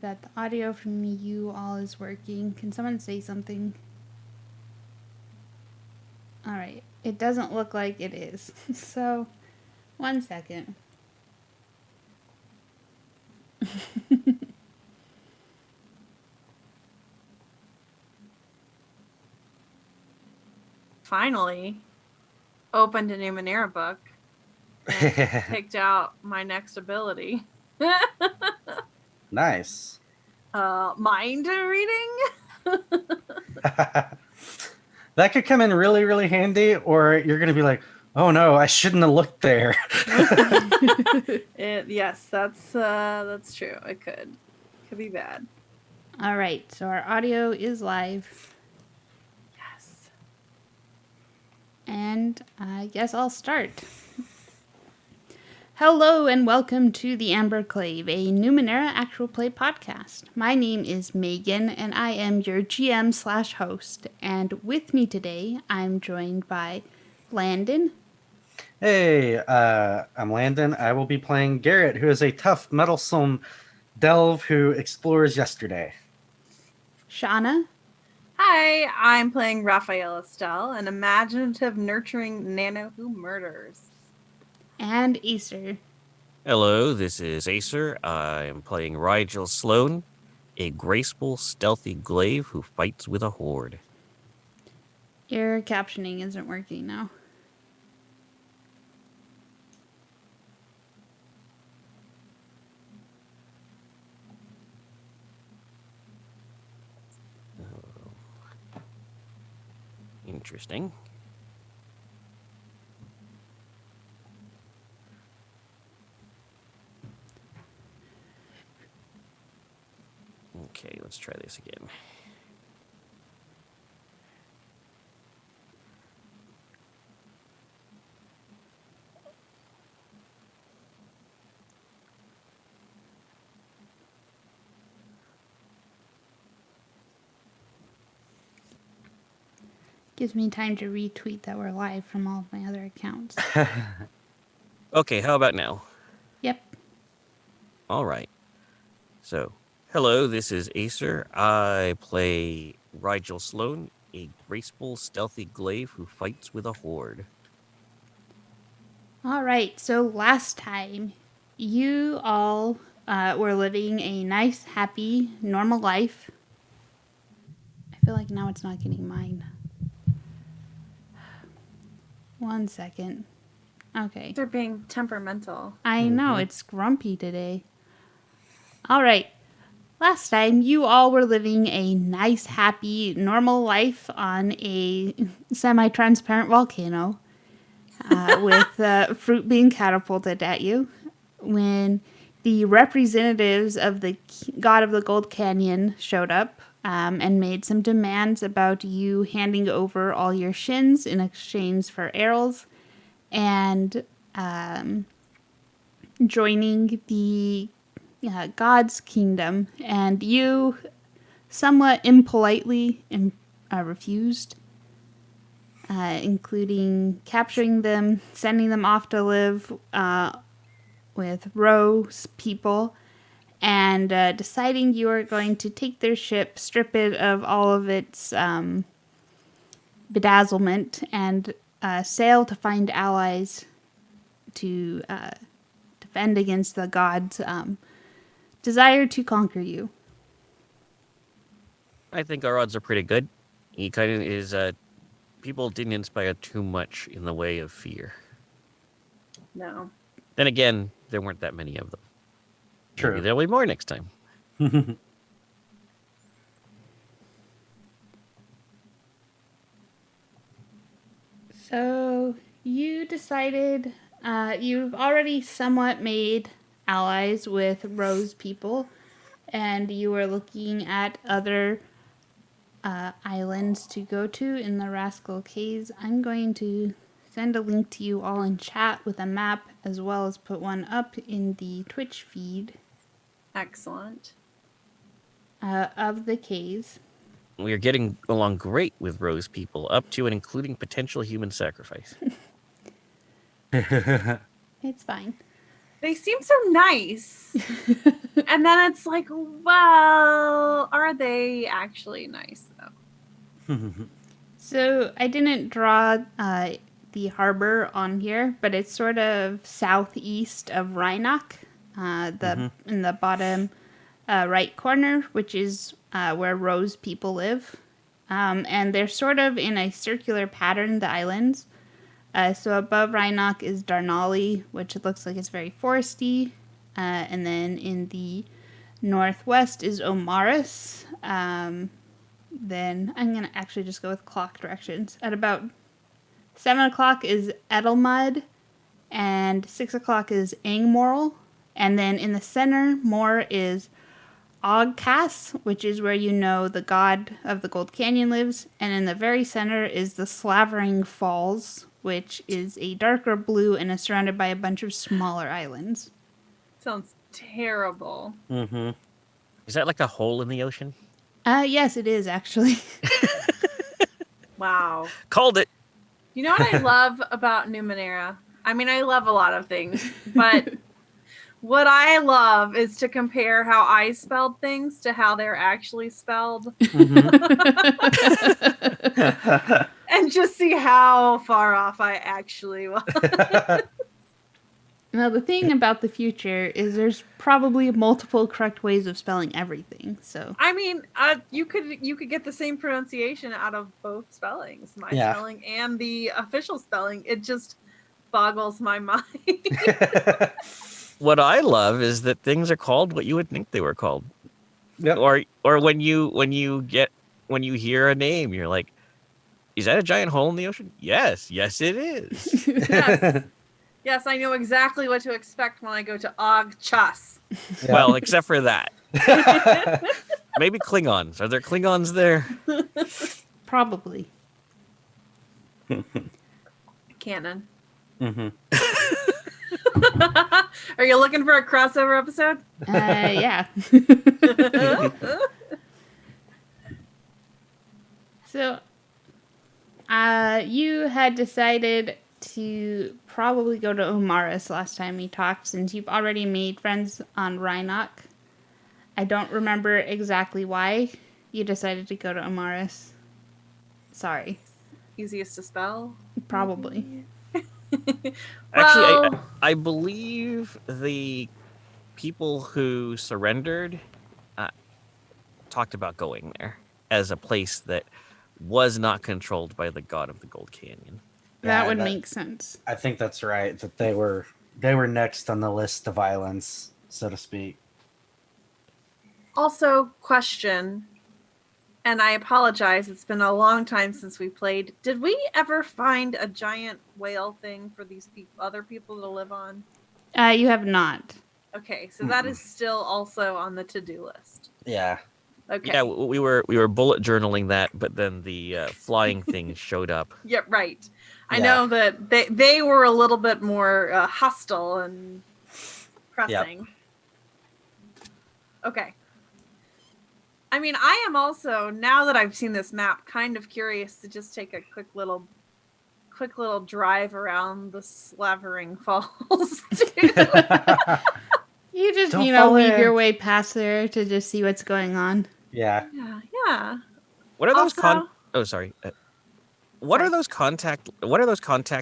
that the audio from you all is working. Can someone say something? Alright, it doesn't look like it is. So, 1 second. Finally opened a Numenera book and picked out my next ability. Nice. Mind reading? That could come in really, really handy, or you're going to be like, oh no, I shouldn't have looked there. Yes, that's true. It could be bad. Alright, so our audio is live. Yes. And I guess I'll start. Hello and welcome to the Amber Clave, a Numenera Actual Play Podcast. My name is Megan and I am your GM/host. And with me today, I'm joined by Landon. Hey, I'm Landon. I will be playing Garrett, who is a tough, meddlesome delve who explores yesterday. Shauna. Hi, I'm playing Raphael Estelle, an imaginative, nurturing nano who murders. And Acer. Hello, this is Acer. I'm playing Rigel Sloan, a graceful, stealthy glaive who fights with a horde. Your captioning isn't working now. Interesting. Okay, let's try this again. Gives me time to retweet that we're live from all of my other accounts. Okay, how about now? Yep. All right. So, hello, this is Acer. I play Rigel Sloan, a graceful, stealthy glaive who fights with a horde. Alright, so last time, you all were living a nice, happy, normal life. I feel like now it's not getting mine. 1 second. Okay. They're being temperamental. I know, it's grumpy today. Alright. Last time, you all were living a nice, happy, normal life on a semi-transparent volcano with fruit being catapulted at you when the representatives of the God of the Gold Canyon showed up and made some demands about you handing over all your shins in exchange for arrows and joining the God's kingdom. And you somewhat impolitely refused, including capturing them, sending them off to live with Rose people, and deciding you are going to take their ship, strip it of all of its bedazzlement, and sail to find allies to defend against the gods' desire to conquer you. I think our odds are pretty good. He kind of is, people didn't inspire too much in the way of fear. No. Then again, there weren't that many of them. True. Maybe there'll be more next time. So you decided you've already somewhat made allies with Rose people, and you were looking at other islands to go to in the Rascal Caves. I'm going to send a link to you all in chat with a map, as well as put one up in the Twitch feed. Excellent. Of the caves. We are getting along great with Rose people, up to and including potential human sacrifice. It's fine. They seem so nice. And then it's like, well, are they actually nice, though? So I didn't draw the harbor on here, but it's sort of southeast of Rhinock, in the bottom right corner, which is where Rose people live. And they're sort of in a circular pattern, the islands. So above Rhinock is Darnali, which it looks like it's very foresty. And then in the northwest is Omaris. Then I'm going to actually just go with clock directions. At about 7 o'clock is Edelmud, and 6 o'clock is Angmoral. And then in the center, more is Ogcass, which is where you know the god of the Gold Canyon lives. And in the very center is the Slavering Falls, which is a darker blue and is surrounded by a bunch of smaller islands. Sounds terrible. Mm-hmm. Is that like a hole in the ocean? Yes, it is actually. Wow. Called it. You know what I love about Numenera? I mean, I love a lot of things, but what I love is to compare how I spelled things to how they're actually spelled. And just see how far off I actually was. Now, the thing about the future is there's probably multiple correct ways of spelling everything, so... I mean, you could get the same pronunciation out of both spellings, my spelling and the official spelling. It just boggles my mind. What I love is that things are called what you would think they were called. Yep. Or when you hear a name, you're like, is that a giant hole in the ocean? Yes, it is. Yes. Yes, I know exactly what to expect when I go to Ogchas. Yeah. Well, except for that. Maybe Klingons. Are there Klingons there? Probably. Canon. Mm-hmm. Are you looking for a crossover episode? Yeah. So, you had decided to probably go to Omaris last time we talked, since you've already made friends on Rhinock. I don't remember exactly why you decided to go to Omaris. Sorry. Easiest to spell? Probably. Actually, I believe the people who surrendered talked about going there as a place that was not controlled by the god of the Gold Canyon. That would make sense. I think that's right. That they were next on the list of islands, so to speak. Also, question, and I apologize, it's been a long time since we played. Did we ever find a giant whale thing for these other people to live on? You have not. Okay, so that is still also on the to-do list. Yeah. Okay. Yeah, we were bullet journaling that, but then the flying thing showed up. Yeah, right. I Yeah. know that they were a little bit more hostile and pressing. Yep. Okay. I mean, I am also, now that I've seen this map, kind of curious to just take a quick little drive around the Slavering Falls too. You just, Don't weave fall your in. way past there to just see what's going on. Yeah. Yeah. What are those Also- Oh, sorry. What are those contact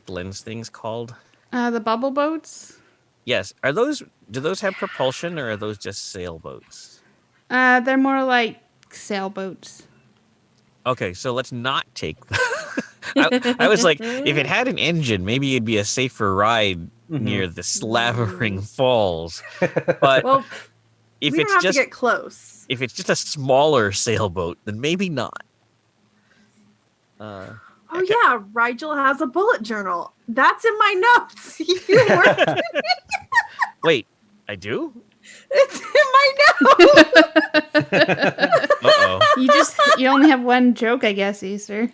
lens things called? The bubble boats? Yes. Do those have propulsion, or are those just sailboats? They're more like sailboats. Okay, so let's not take I was like, if it had an engine, maybe it'd be a safer ride near the Slavering Falls. But Well, if we don't it's have just to get close. if it's just a smaller sailboat, then maybe not. Oh yeah, Rigel has a bullet journal. That's in my notes. You worked. Wait, I do? It's in my notes. Uh-oh. You only have one joke, I guess, Easter.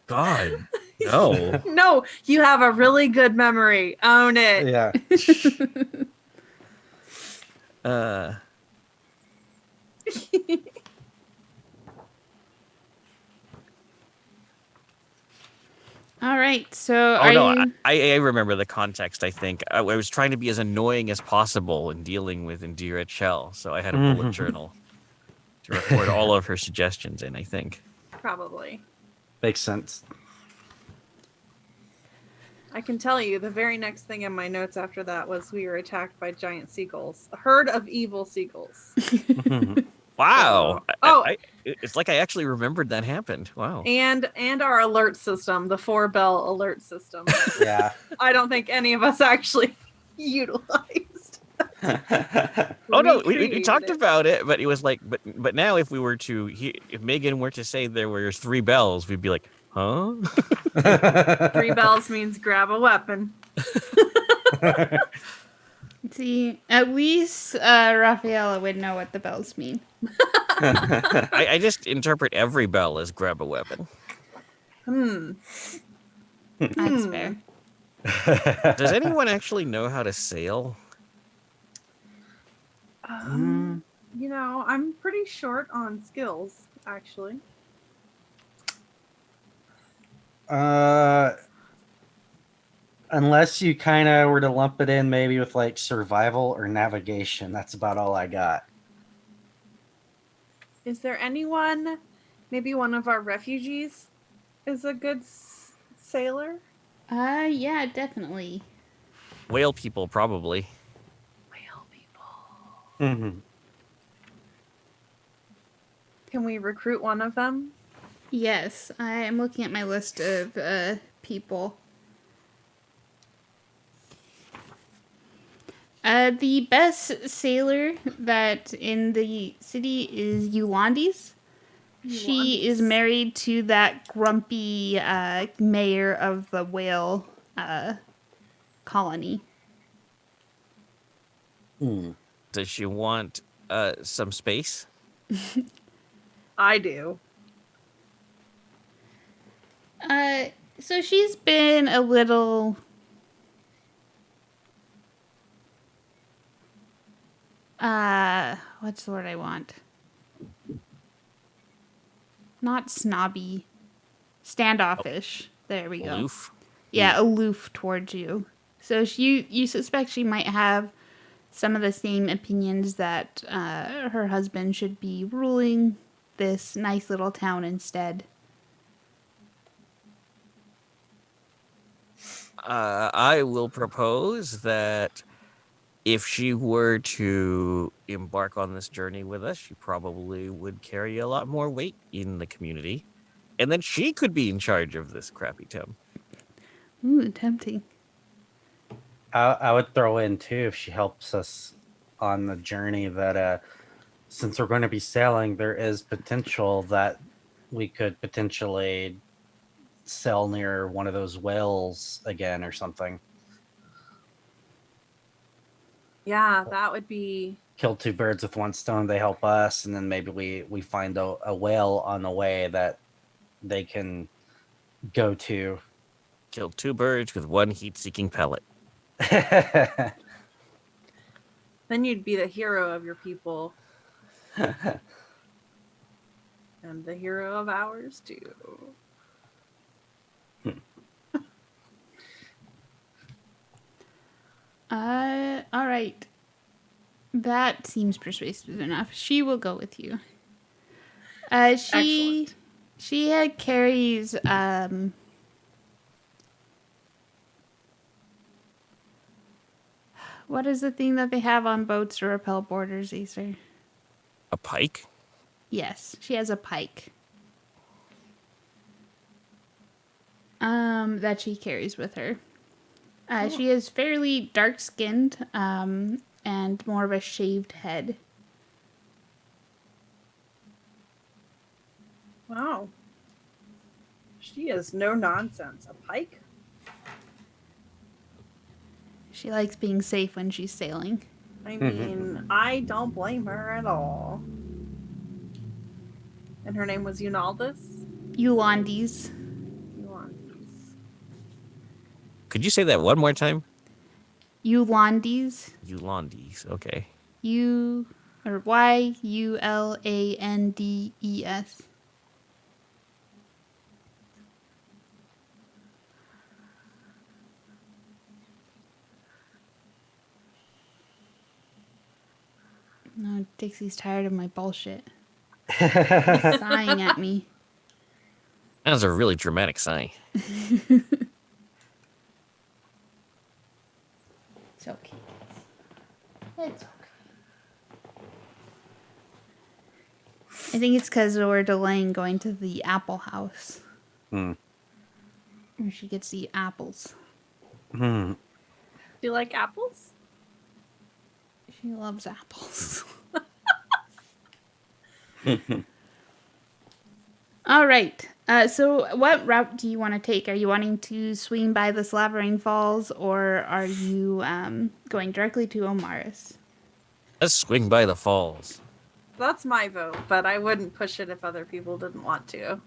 God, no. No, you have a really good memory. Own it. Yeah. All right. So Oh are no, you? I remember the context. I think I was trying to be as annoying as possible in dealing with Indira Chell, so I had a bullet journal to record all of her suggestions in. I think. Probably. Makes sense. I can tell you the very next thing in my notes after that was we were attacked by giant seagulls. A herd of evil seagulls. Wow. So- oh. It's like I actually remembered that happened. Wow. And our alert system, the 4-bell alert system. Yeah. I don't think any of us actually utilized. Oh no, we Recreated talked it. about it, but it was like, but now if we were to, if Megan were to say there were 3 bells, we'd be like, huh? 3 bells means grab a weapon. See, at least Rafaela would know what the bells mean. I just interpret every bell as grab a weapon. That's fair. Does anyone actually know how to sail? You know, I'm pretty short on skills, actually. Unless you kind of were to lump it in maybe with like survival or navigation. That's about all I got. Is there anyone, maybe one of our refugees is a good sailor? Yeah, definitely. Whale people, probably. Whale people. Mm-hmm. Can we recruit one of them? Yes, I am looking at my list of people. The best sailor that in the city is Eulandes. She is married to that grumpy mayor of the whale colony. Does she want some space? I do. So she's been a little what's the word I want? Not snobby. Standoffish. There we go. Aloof? Yeah, aloof towards you. So you suspect she might have some of the same opinions that her husband should be ruling this nice little town instead. I will propose that if she were to embark on this journey with us, she probably would carry a lot more weight in the community. And then she could be in charge of this crappy town. Ooh, tempting. I would throw in too, if she helps us on the journey, that since we're going to be sailing, there is potential that we could potentially sail near one of those whales again or something. Yeah, that would be... Kill 2 birds with 1 stone. They help us, and then maybe we find a whale on the way that they can go to. Kill 2 birds with 1 heat-seeking pellet. Then you'd be the hero of your people. And the hero of ours, too. All right. That seems persuasive enough. She will go with you. Excellent. She carries what is the thing that they have on boats to repel boarders, Acer? A pike? Yes, she has a pike. That she carries with her. She is fairly dark-skinned, and more of a shaved head. Wow. She is no nonsense. A pike? She likes being safe when she's sailing. I mean, I don't blame her at all. And her name was Eunaldus? Eulandes. Eunaldus. Could you say that one more time? Eulandes. Eulandes. Okay. Yulandes. No, Dixie's tired of my bullshit. He's sighing at me. That was a really dramatic sigh. It's okay. It's okay. I think it's because we're delaying going to the apple house. Hmm. Where she gets to eat apples. Hmm. Do you like apples? She loves apples. All right. So what route do you want to take? Are you wanting to swing by the Slavering Falls, or are you going directly to Omaris? Let's swing by the falls. That's my vote, but I wouldn't push it if other people didn't want to.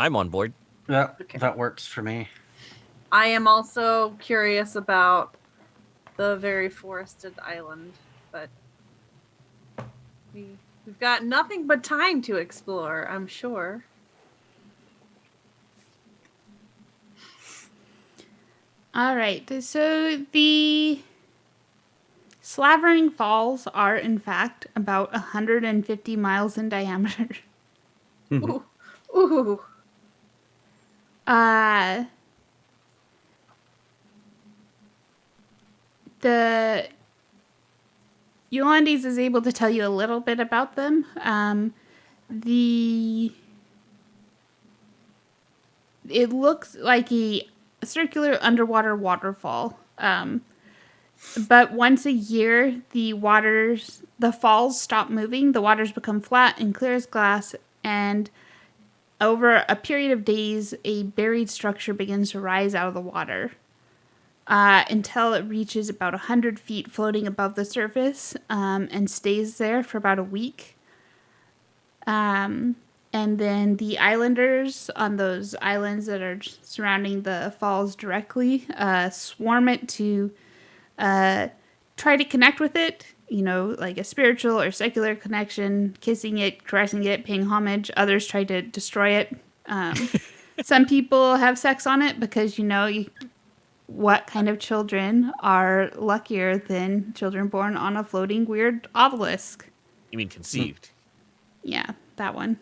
I'm on board. Yeah, Okay. that works for me. I am also curious about the very forested island, but we've got nothing but time to explore, I'm sure. All right. So the Slavering Falls are, in fact, about 150 miles in diameter. Ooh. Ooh. The Yolandes is able to tell you a little bit about them. It looks like a circular underwater waterfall. But once a year, the falls stop moving, the waters become flat and clear as glass, and over a period of days, a buried structure begins to rise out of the water. Until it reaches about 100 feet floating above the surface, and stays there for about a week. And then the islanders on those islands that are surrounding the falls directly swarm it to try to connect with it, like a spiritual or secular connection, kissing it, caressing it, paying homage. Others try to destroy it. Some people have sex on it because, what kind of children are luckier than children born on a floating weird obelisk? You mean conceived? Yeah, that one.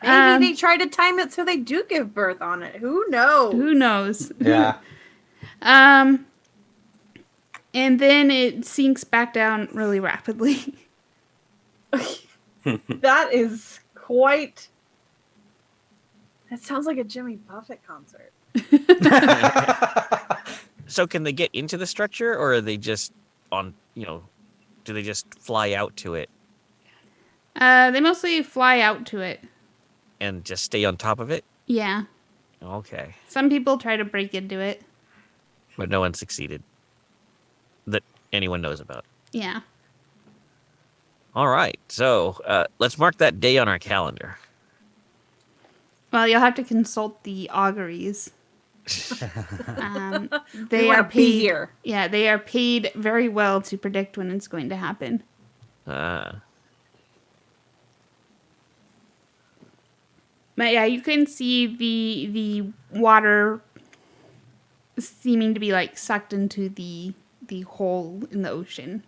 Maybe they try to time it so they do give birth on it. Who knows? Who knows? Yeah. And then it sinks back down really rapidly. That is quite... That sounds like a Jimmy Buffett concert. So can they get into the structure, or are they just on, do they just fly out to it They mostly fly out to it. and just stay on top of it? Yeah. Okay. Some people try to break into it. But no one succeeded that anyone knows about. Yeah. All right. So let's mark that day on our calendar. Well, you'll have to consult the auguries. They wanna are be paid here. Yeah, they are paid very well to predict when it's going to happen. But yeah, you can see the water seeming to be like sucked into the hole in the ocean.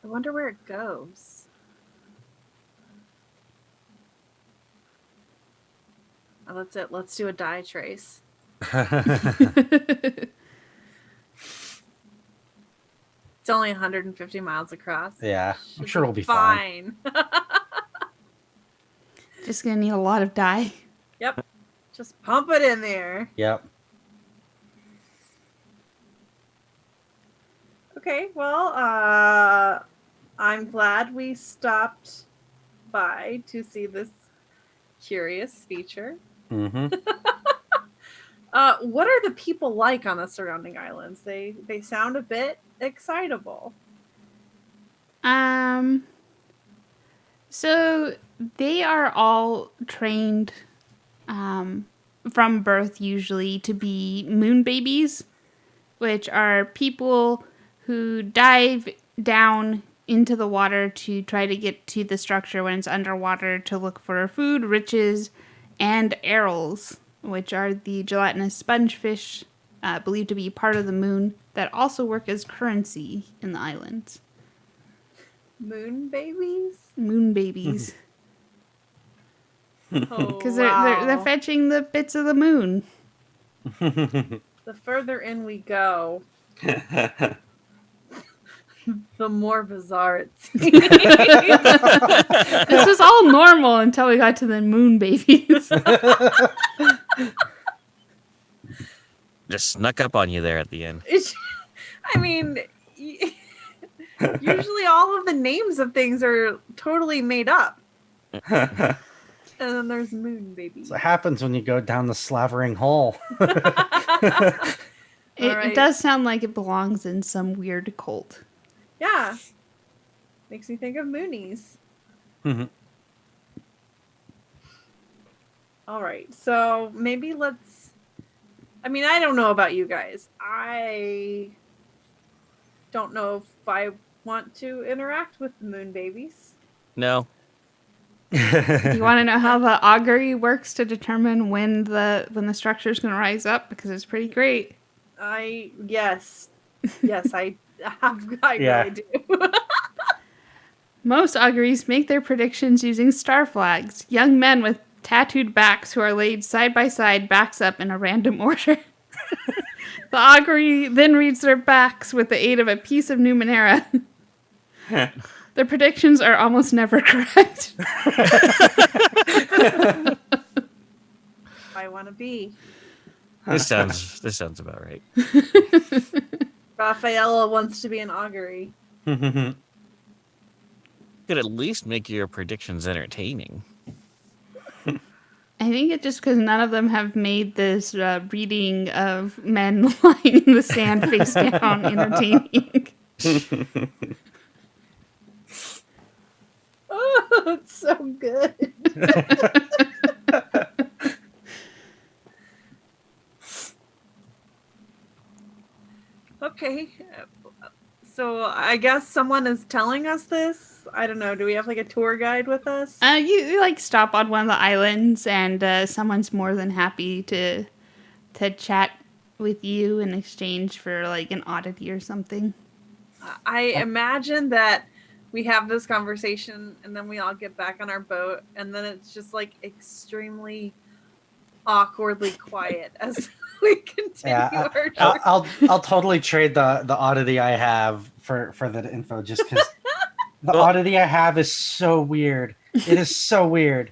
I wonder where it goes. Oh, that's it. Let's do a dye trace. It's only 150 miles across. Yeah, I'm Should sure we'll be fine. Just gonna need a lot of dye. Yep. Just pump it in there. Yep. Okay, well, I'm glad we stopped by to see this curious feature. Mm-hmm. What are the people like on the surrounding islands? They sound a bit excitable. So they are all trained from birth usually to be moon babies, which are people who dive down into the water to try to get to the structure when it's underwater to look for food, riches, and arils, which are the gelatinous sponge fish believed to be part of the moon that also work as currency in the islands. Moon babies? Moon babies. Oh, Because wow. they're fetching the bits of the moon. The further in we go, the more bizarre it seems. This was all normal until we got to the moon babies. Just snuck up on you there at the end. I mean, usually all of the names of things are totally made up. And then there's moon babies. So it happens when you go down the slavering hole. It does sound like it belongs in some weird cult. Yeah. Makes me think of Moonies. All right. So maybe let's... I mean, I don't know about you guys. I don't know if I want to interact with the moon babies. No. Do you want to know how the augury works to determine when the structure is going to rise up? Because it's pretty great. Yes, I really do. Most auguries make their predictions using star flags, young men with tattooed backs who are laid side by side, backs up in a random order. The augury then reads their backs with the aid of a piece of Numenera. Their predictions are almost never correct. I want to be. This sounds about right. Rafaela wants to be an augury. Could at least make your predictions entertaining. I think it's just because none of them have made this reading of men lying in the sand face down entertaining. Oh, it's so good. Okay. So I guess someone is telling us this. I don't know. Do we have like a tour guide with us? You like stop on one of the islands, and someone's more than happy to chat with you in exchange for like an oddity or something. I imagine that we have this conversation, and then we all get back on our boat, and then it's just like extremely awkwardly quiet as we continue our journey. I'll totally trade the oddity I have for the info, just because the oddity I have is so weird. It is so weird.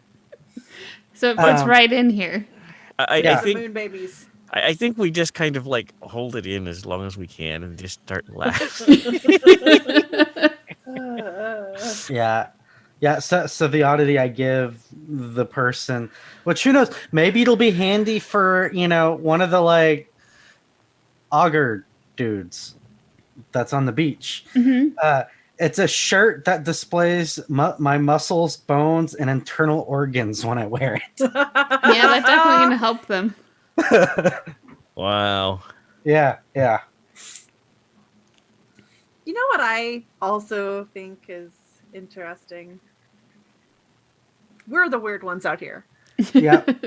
So it puts right in here. I think moon babies. I think we just kind of like hold it in as long as we can and just start laughing. Yeah. So the oddity I give the person, which who knows, maybe it'll be handy for one of the like auger dudes that's on the beach. Mm-hmm. It's a shirt that displays my muscles, bones, and internal organs when I wear it. Yeah, that's definitely going to help them. Wow. Yeah. You know what I also think is interesting? We're the weird ones out here. Yep.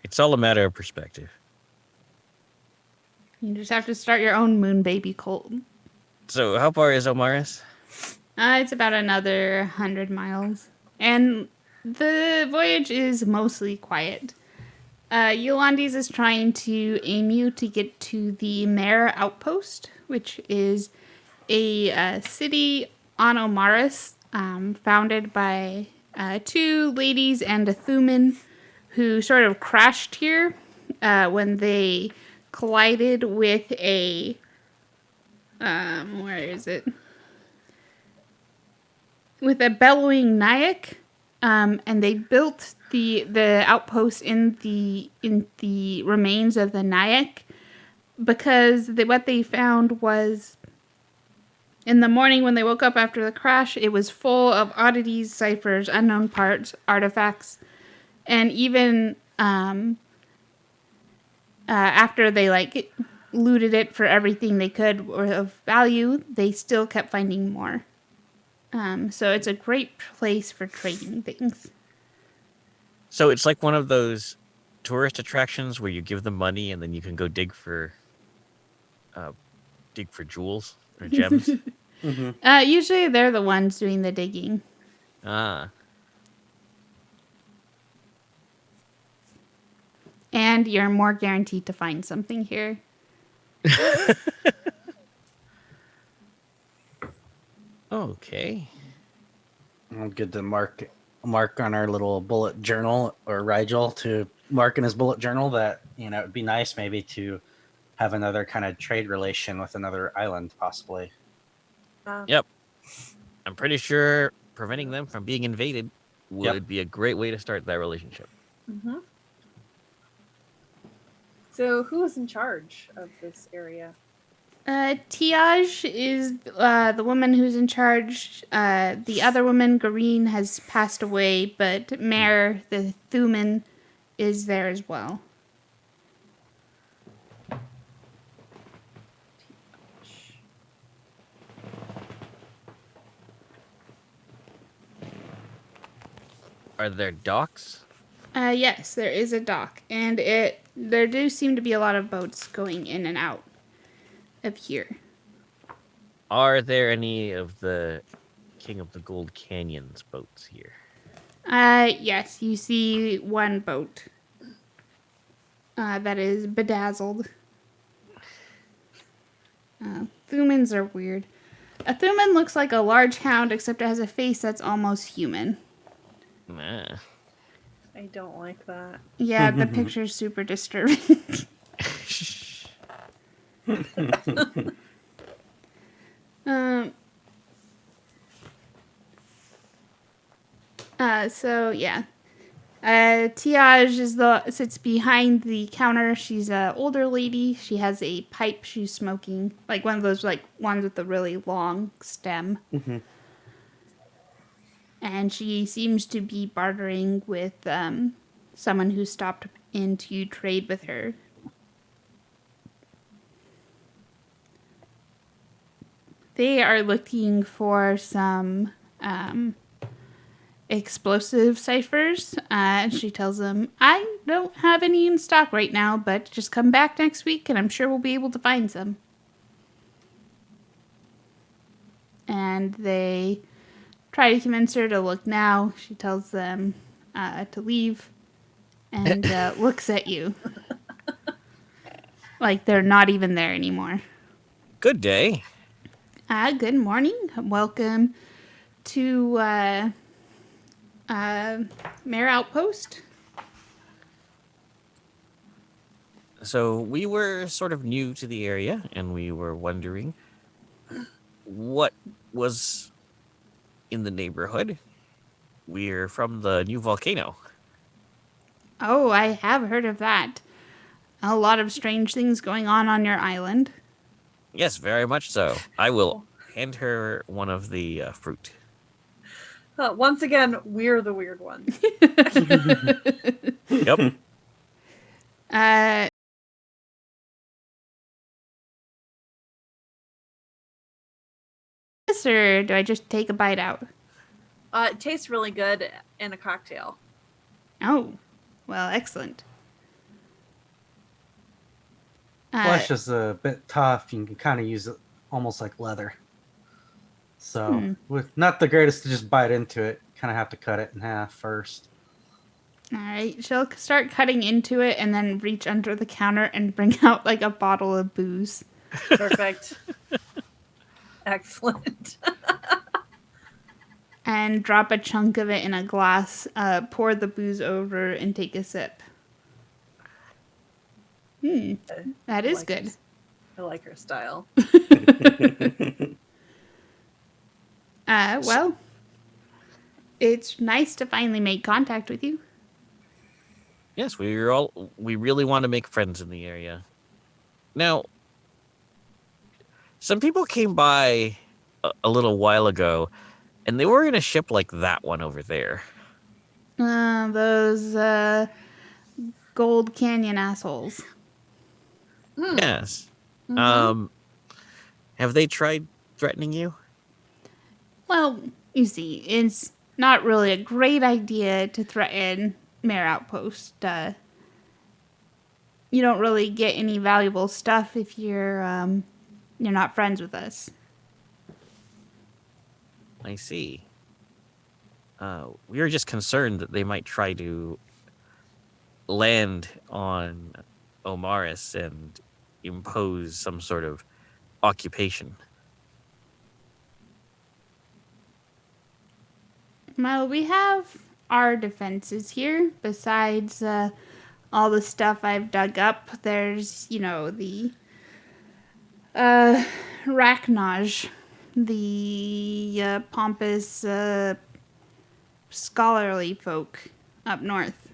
It's all a matter of perspective. You just have to start your own moon baby cult. So how far is Omaris? It's about another 100 miles. And the voyage is mostly quiet. Yolandes is trying to aim you to get to the Numenera Outpost, which is a city on Omaris, founded by 2 ladies and a Thuman who sort of crashed here when they collided with a... where is it? With a bellowing Nyack, and they built the outpost in the remains of the Nyack because what they found was in the morning when they woke up after the crash, it was full of oddities, ciphers, unknown parts, artifacts, and even after they looted it for everything they could or of value, they still kept finding more. So it's a great place for trading things. So it's like one of those tourist attractions where you give them money and then you can go dig for jewels or gems. Usually they're the ones doing the digging. Ah. And you're more guaranteed to find something here. Okay. I'm good to mark on our little bullet journal, or Rigel to mark in his bullet journal that, it'd be nice maybe to have another kind of trade relation with another island, possibly. Yep. I'm pretty sure preventing them from being invaded would be a great way to start that relationship. Mm-hmm. So who is in charge of this area? Tiaj is the woman who's in charge. The other woman, Gareen, has passed away, but Mare, the Thuman, is there as well. Are there docks? Yes, there is a dock, and there do seem to be a lot of boats going in and out of here. Are there any of the King of the Gold Canyons boats here? Yes, you see one boat that is bedazzled. Thumans are weird. A Thuman looks like a large hound, except it has a face that's almost human. Nah. I don't like that. Yeah, the picture's super disturbing. So yeah. Tiaj sits behind the counter. She's an older lady. She has a pipe she's smoking, like one of those ones with a really long stem. Mm-hmm. And she seems to be bartering with someone who stopped in to trade with her. They are looking for some explosive ciphers. She tells them, I don't have any in stock right now, but just come back next week and I'm sure we'll be able to find some. And they try to convince her to look now. She tells them to leave and looks at you. Like they're not even there anymore. Good day. Good morning. Welcome to Mare Outpost. So we were sort of new to the area, and we were wondering what was in the neighborhood. We're from the new volcano. Oh, I have heard of that. A lot of strange things going on your island. Yes, very much so. I will hand her one of the fruit. Once again, we're the weird ones. Yep. Or do I just take a bite out? It tastes really good in a cocktail. Oh, well, excellent. Flesh is a bit tough. You can kind of use it almost like leather. So, with not the greatest to just bite into it. Kind of have to cut it in half first. All right, she'll start cutting into it and then reach under the counter and bring out like a bottle of booze. Perfect. Excellent. And drop a chunk of it in a glass, pour the booze over, and take a sip. That is good. I like her style. Well, it's nice to finally make contact with you. Yes, we really want to make friends in the area. Now, some people came by a little while ago, and they were in a ship like that one over there. Those Gold Canyon assholes. Yes. Have they tried threatening you? Well, you see, it's not really a great idea to threaten Mare Outpost. You don't really get any valuable stuff if you're not friends with us. I see. We were just concerned that they might try to land on Omaris and impose some sort of occupation. Well, we have our defenses here. Besides all the stuff I've dug up, there's, the Rachnaj, the pompous scholarly folk up north.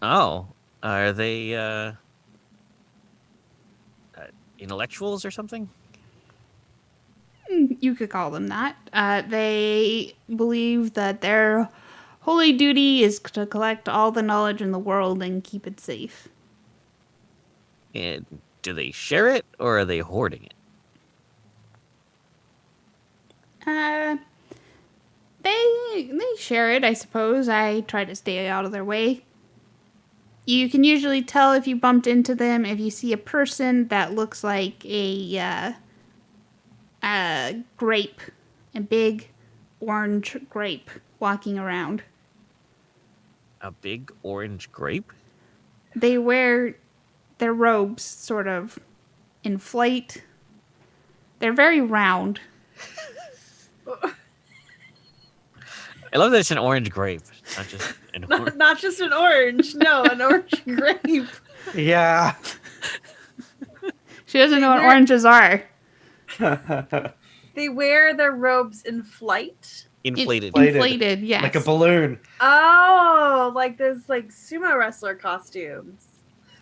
Oh, are they intellectuals or something? You could call them that. They believe that their holy duty is to collect all the knowledge in the world and keep it safe. And do they share it or are they hoarding it? They share it, I suppose. I try to stay out of their way. You can usually tell if you bumped into them if you see a person that looks like a grape, a big orange grape walking around. A big orange grape? They wear their robes sort of inflate. They're very round. I love that it's an orange grape, not just an orange. Not just an orange. No, an orange grape. Yeah. She doesn't know what oranges are. They wear their robes in flight. Inflated. Inflated, yes. Like a balloon. Oh, like those like sumo wrestler costumes.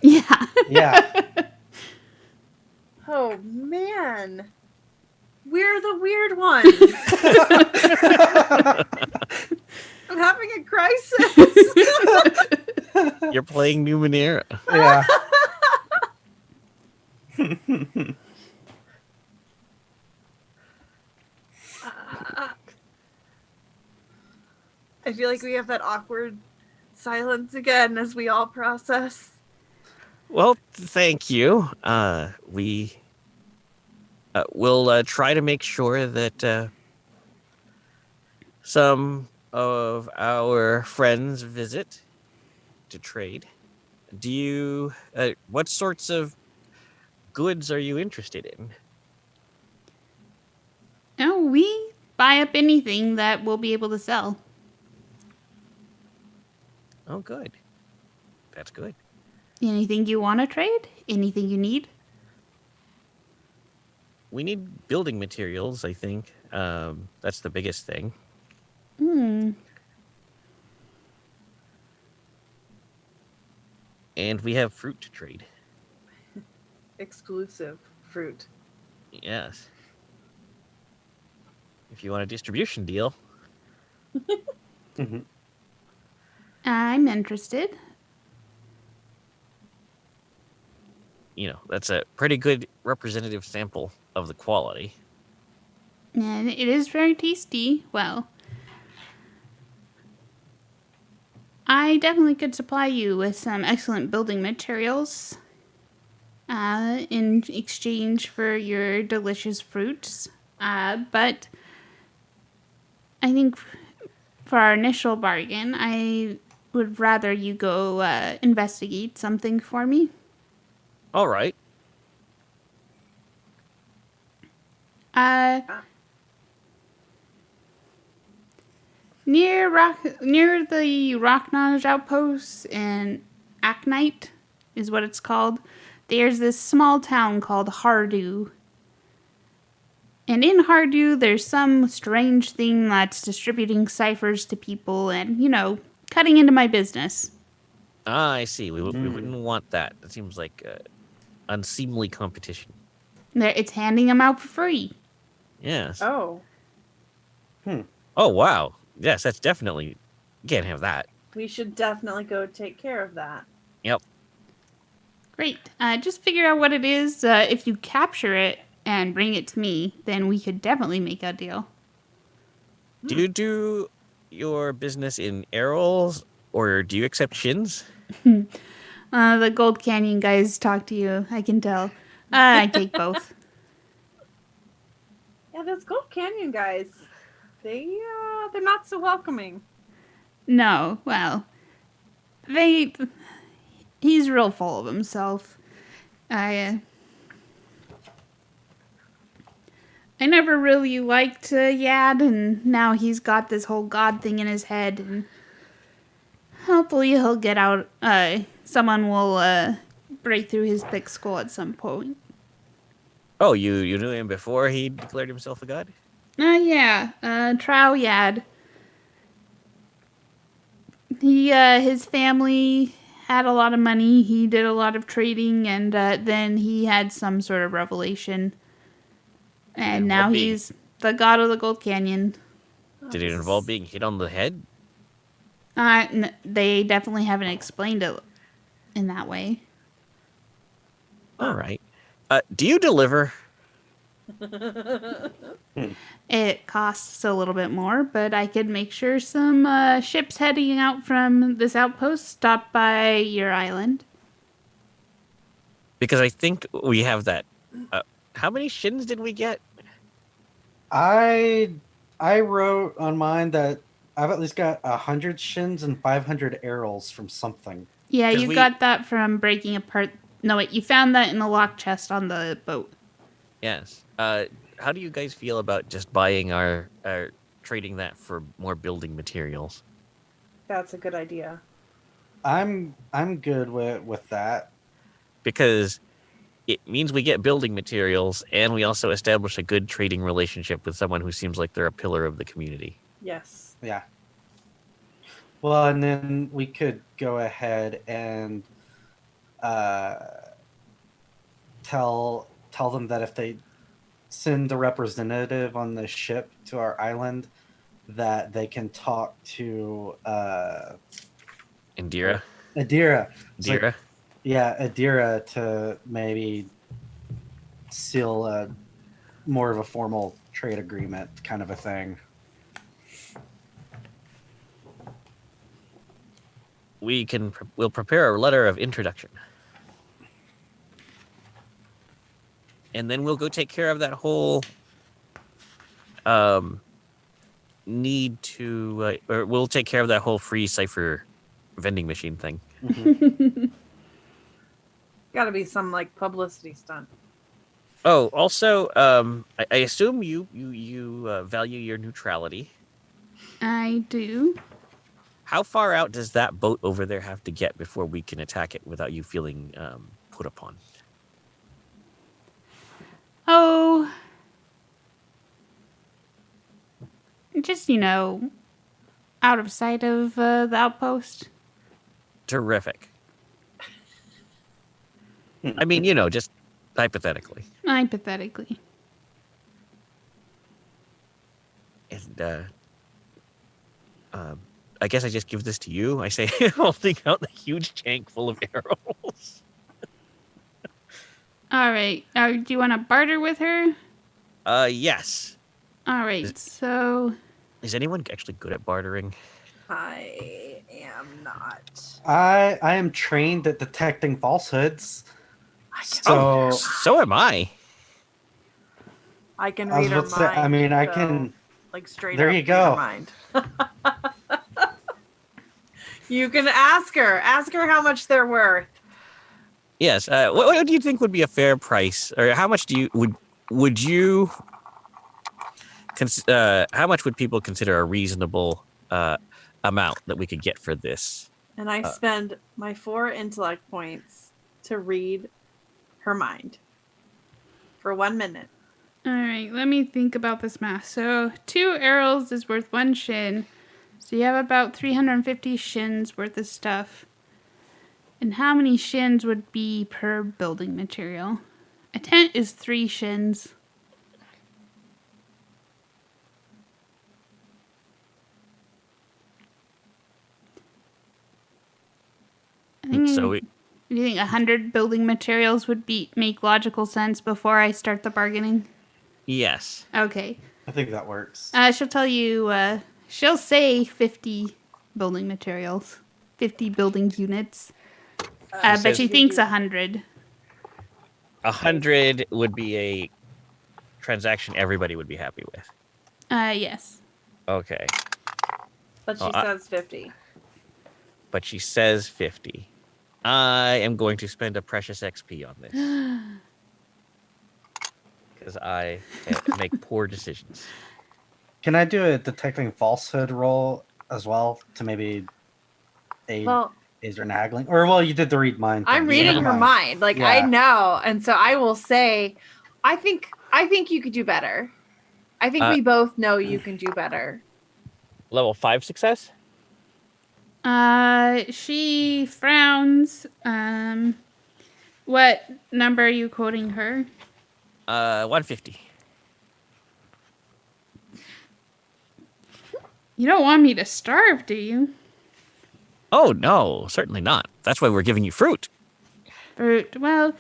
Yeah. Yeah. Oh man. We're the weird ones. I'm having a crisis. You're playing Numenera. Yeah. I feel like we have that awkward silence again as we all process. Well, thank you. We will try to make sure that some of our friends visit to trade. Do you? What sorts of goods are you interested in? No, we buy up anything that we'll be able to sell. Oh, good. That's good. Anything you want to trade? Anything you need? We need building materials, I think. That's the biggest thing. And we have fruit to trade. Exclusive fruit. Yes. If you want a distribution deal. Mm-hmm. I'm interested. That's a pretty good representative sample of the quality. And it is very tasty. Well, I definitely could supply you with some excellent building materials in exchange for your delicious fruits. But I think for our initial bargain, I would rather you go investigate something for me. All right. Near the Rachnaj outpost in Aknite is what it's called. There's this small town called Hardu. And in Hardu, there's some strange thing that's distributing ciphers to people and, cutting into my business. Ah, I see. We wouldn't want that. That seems like unseemly competition. It's handing them out for free. Yes. Oh, Oh, wow. Yes, that's definitely... You can't have that. we should definitely go take care of that. Yep. Great. Just figure out what it is. If you capture it and bring it to me, then we could definitely make a deal. Do you do your business in arrows or do you accept shins? The Gold Canyon guys talk to you, I can tell. I take both. Yeah, those Gold Canyon guys. they're not so welcoming. No, well, he's real full of himself. I never really liked Yad, and now he's got this whole god thing in his head, and hopefully he'll get out. Someone will break through his thick skull at some point. Oh, you knew him before he declared himself a god? Yeah, Trow Yad. His family had a lot of money. He did a lot of trading, and then he had some sort of revelation. And now he's the god of the Gold Canyon. Did it involve being hit on the head? They definitely haven't explained it in that way. All right. Do you deliver? It costs a little bit more, but I could make sure some ships heading out from this outpost stop by your island. Because I think we have that. How many shins did we get? I wrote on mine that I've at least got 100 shins and 500 arrows from something. Yeah, you got that from breaking apart. No, wait, you found that in the lock chest on the boat. Yes. How do you guys feel about just buying our trading that for more building materials? That's a good idea. I'm good with that. Because it means we get building materials, and we also establish a good trading relationship with someone who seems like they're a pillar of the community. Yes. Yeah. Well, and then we could go ahead and tell them that if they send a representative on the ship to our island, that they can talk to Indira. Adira. Indira. Yeah, Adira, to maybe seal a more of a formal trade agreement kind of a thing. We'll prepare a letter of introduction. And then we'll go take care of that whole need to, or we'll take care of that whole free cipher vending machine thing. Mm-hmm. Got to be some like publicity stunt. Oh, also, I assume you value your neutrality. I do. How far out does that boat over there have to get before we can attack it without you feeling put upon? Oh, just, out of sight of the outpost. Terrific. I mean, just hypothetically. Hypothetically. And I guess I just give this to you. I say, holding out the huge tank full of arrows. All right. Do you want to barter with her? Yes. All right. So. Is anyone actually good at bartering? I am not. I am trained at detecting falsehoods. So am I. I can read her mind. I can. Like straight there up you go. Mind. You can ask her. Ask her how much they're worth. Yes. What do you think would be a fair price, or how much would you? How much would people consider a reasonable amount that we could get for this? And I spend my 4 intellect points to read her mind for 1 minute. All right, let me think about this math. So 2 arrows is worth 1 shin. So you have about 350 shins worth of stuff. And how many shins would be per building material? A tent is 3 shins. So do you think 100 building materials would make logical sense before I start the bargaining? Yes. Okay. I think that works. She'll tell you, she'll say 50 building materials, 50 building units. But she thinks 100. 100 would be a transaction everybody would be happy with. Yes. Okay. But she Oh, says 50. But she says 50. I am going to spend a precious XP on this. Because I make poor decisions. Can I do a detecting falsehood roll as well to maybe aid Well, Azer and haggling? Or, well, you did the read mind thing. I'm so reading never her mind. Like, I Yeah. know. And so I will say, I think you could do better. I think we both know you can do better. Level 5 success? She frowns. What number are you quoting her? 150. You don't want me to starve, do you? Oh, no, certainly not. That's why we're giving you fruit. Fruit. Well,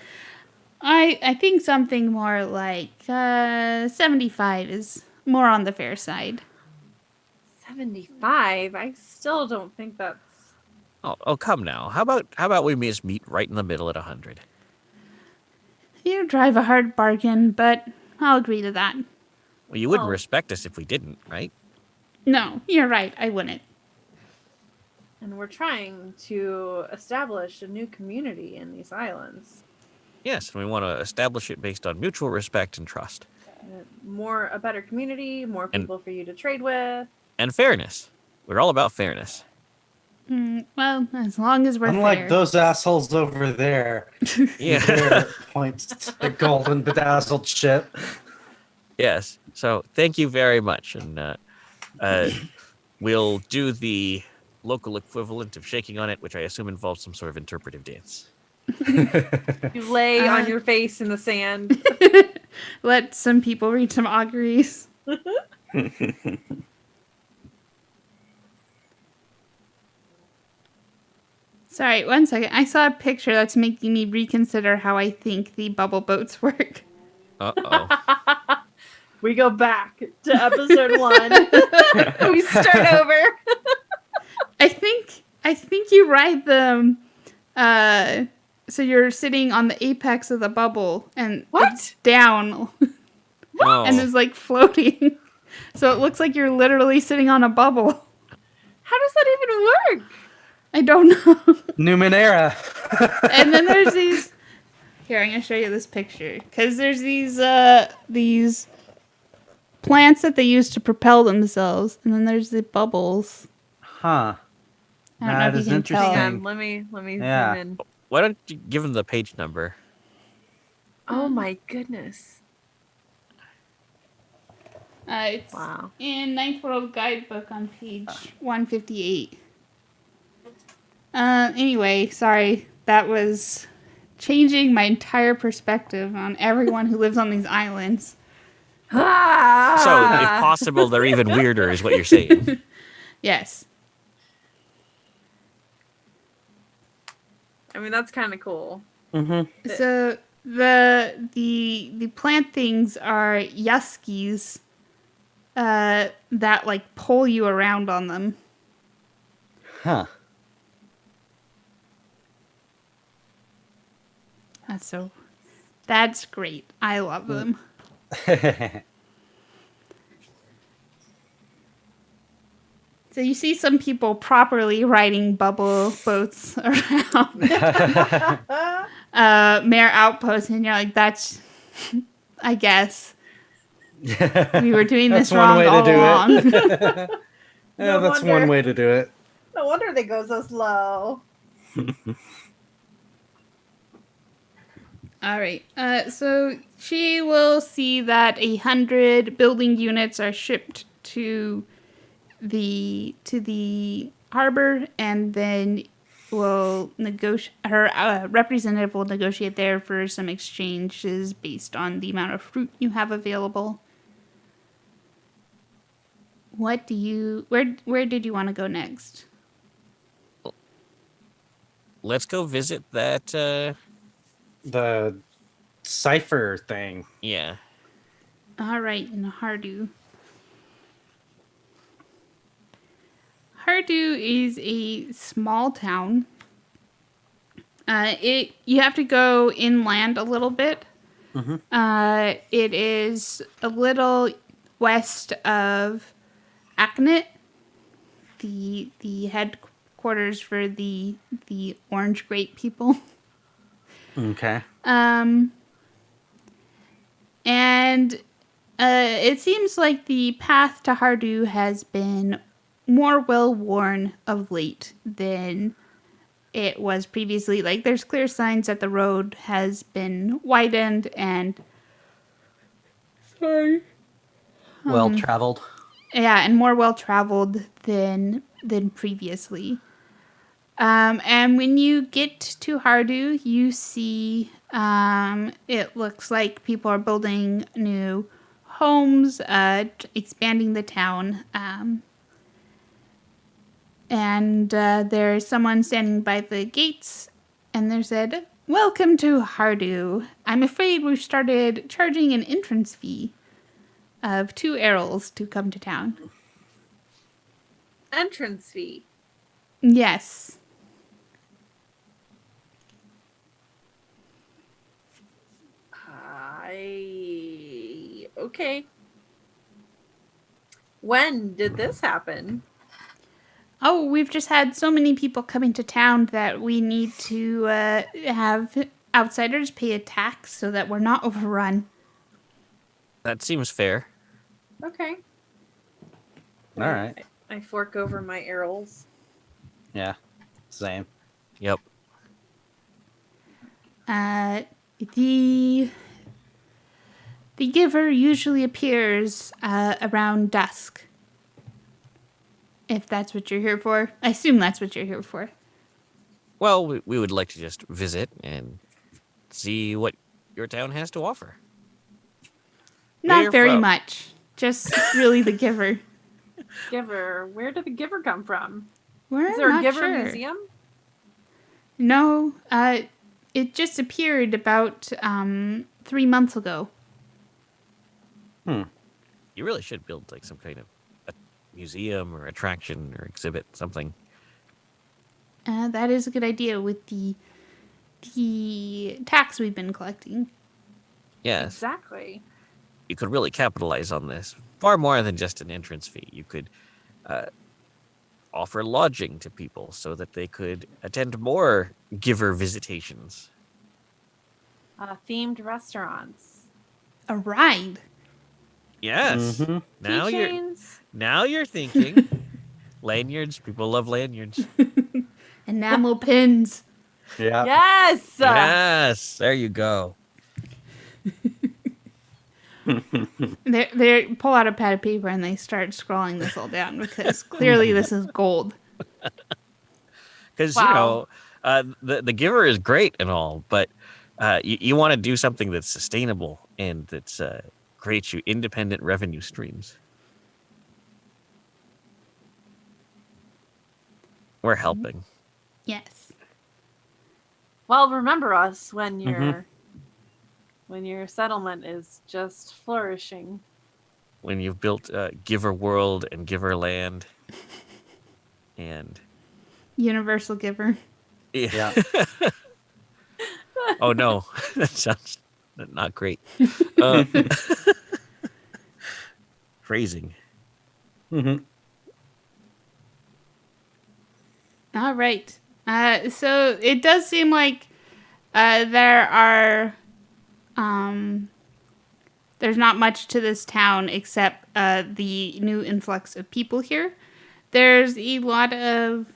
I think something more like 75 is more on the fair side. 75? I still don't think that's... Oh, come now. How about we just meet right in the middle at 100? You drive a hard bargain, but I'll agree to that. Well, you wouldn't Well- respect us if we didn't, right? No, you're right. I wouldn't. And we're trying to establish a new community in these islands. Yes, and we want to establish it based on mutual respect and trust. A better community, more And- people for you to trade with. And fairness. We're all about fairness. Well, as long as we're Unlike fair. those assholes over there. Yeah. Their points to the golden bedazzled ship. Yes. So thank you very much. And we'll do the local equivalent of shaking on it, which I assume involves some sort of interpretive dance. You lay on your face in the sand. Let some people read some auguries. Sorry, one second. I saw a picture that's making me reconsider how I think the bubble boats work. Uh-oh. We go back to episode 1. We start over. I think you ride them. So you're sitting on the apex of the bubble, and What? it's down, Oh. and it's like floating. So it looks like you're literally sitting on a bubble. How does that even work? I don't know. Numenera. And then there's these. Here, I'm gonna show you this picture because there's these plants that they use to propel themselves, and then there's the bubbles. Huh. I don't know That if is you can tell. Hang interesting. on, let me Yeah. zoom in. Why don't you give them the page number? Oh my goodness. It's Wow. in Ninth World Guidebook on page 158. Anyway, sorry. That was changing my entire perspective on everyone who lives on these islands. So, if possible, they're even weirder, is what you're saying. Yes. I mean, that's kind of cool. Mm-hmm. So the plant things are yuskies that like pull you around on them. Huh. That's great. I love them. So you see some people properly riding bubble boats around Mare Outpost, and you're like, that's, I guess. We were doing this That's one wrong way to all do along. it. Yeah, No that's wonder. one way to do it. No wonder they go so slow. All right. So she will see that 100 building units are shipped to the harbor, and then will negotiate. Her representative will negotiate there for some exchanges based on the amount of fruit you have available. What do you? Where did you want to go next? Let's go visit that, The cipher thing. yeah. All right, in Hardu. Hardu is a small town. You have to go inland a little bit. Mm-hmm. It is a little west of Aknet, the headquarters for the orange grape people. Okay. And it seems like the path to Hardu has been more well-worn of late than it was previously. Like, there's clear signs that the road has been widened and... Sorry. Well traveled. Yeah, and more well-traveled than previously. And when you get to Hardu, you see it looks like people are building new homes, expanding the town. And there's someone standing by the gates, and they said, "Welcome to Hardu. I'm afraid we've started charging an entrance fee of 2 arrows to come to town." Entrance fee. Yes. Okay. When did this happen? Oh, we've just had so many people coming to town that we need to have outsiders pay a tax so that we're not overrun. That seems fair. Okay. All right. I fork over my arrows. Yeah. Same. Yep. The giver usually appears around dusk. If that's what you're here for. I assume that's what you're here for. Well, we would like to just visit and see what your town has to offer. Not Here very from- much. Just really the giver. Giver. Where did the giver come from? We're Is there a not giver sure. museum? No, it just appeared about 3 months ago. You really should build like some kind of a museum or attraction or exhibit, something. That is a good idea with the tax we've been collecting. Yes. Exactly. You could really capitalize on this. Far more than just an entrance fee. You could offer lodging to people so that they could attend more giver visitations. Themed restaurants. A ride. Yes. Mhm. Now you're thinking. Lanyards. People love lanyards. Enamel pins. Yeah. Yes. Yes. There you go. They pull out a pad of paper and they start scrawling this all down because clearly this is gold. Because Wow. the giver is great and all, but you want to do something that's sustainable and that's creates you independent revenue streams. We're helping. Yes. Well, remember us when your settlement is just flourishing. When you've built Giver World and Giver Land, and Universal giver. Yeah. Oh no, that sounds not great. Phrasing. Mhm. All right. So it does seem like there are there's not much to this town except the new influx of people here. There's a lot of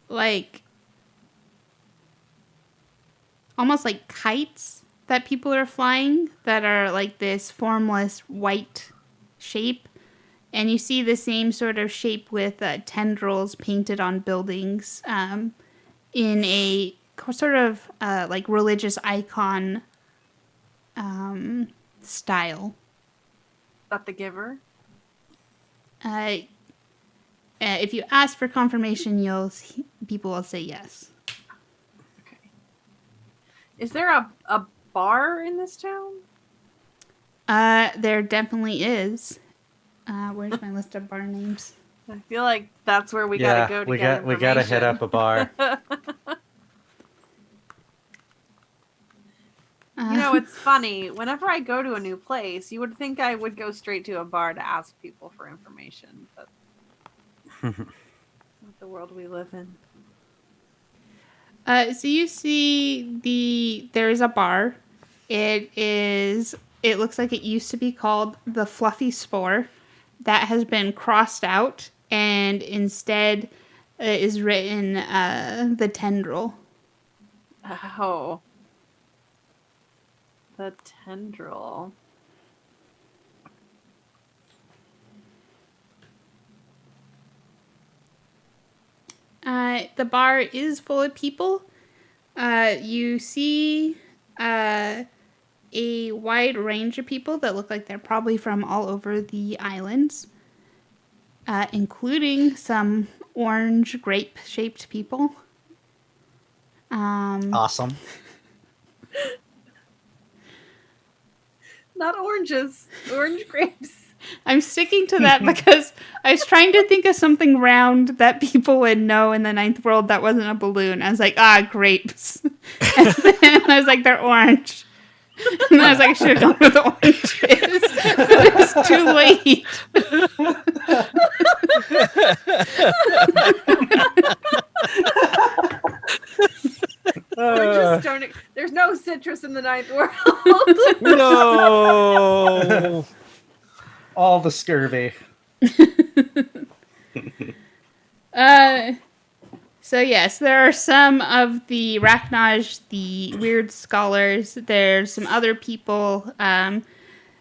like almost like kites that people are flying that are like this formless white shape. And you see the same sort of shape with tendrils painted on buildings in a sort of like religious icon style. That the giver? If you ask for confirmation, people will say yes. Okay. Is there a bar in this town? There definitely is. Where's my list of bar names? I feel like that's where we Yeah, gotta go to we get we gotta hit information. up a bar. You know, it's funny. Whenever I go to a new place, you would think I would go straight to a bar to ask people for information, but it's not the world we live in. So you see there's a bar. It looks like it used to be called the Fluffy Spore. That has been crossed out, and instead is written the Tendril. Oh. The Tendril. The bar is full of people. You see a wide range of people that look like they're probably from all over the islands, including some orange grape-shaped people. Awesome. Not oranges, orange grapes. I'm sticking to that because I was trying to think of something round that people would know in the ninth world that wasn't a balloon. I was like, grapes. And then I was like, they're orange. And then I was like, I should have gone with oranges. But it's too late. Oranges don't. There's no citrus in the ninth world. No. All the scurvy. So yes, there are some of the Rachnage, the weird scholars. There's some other people.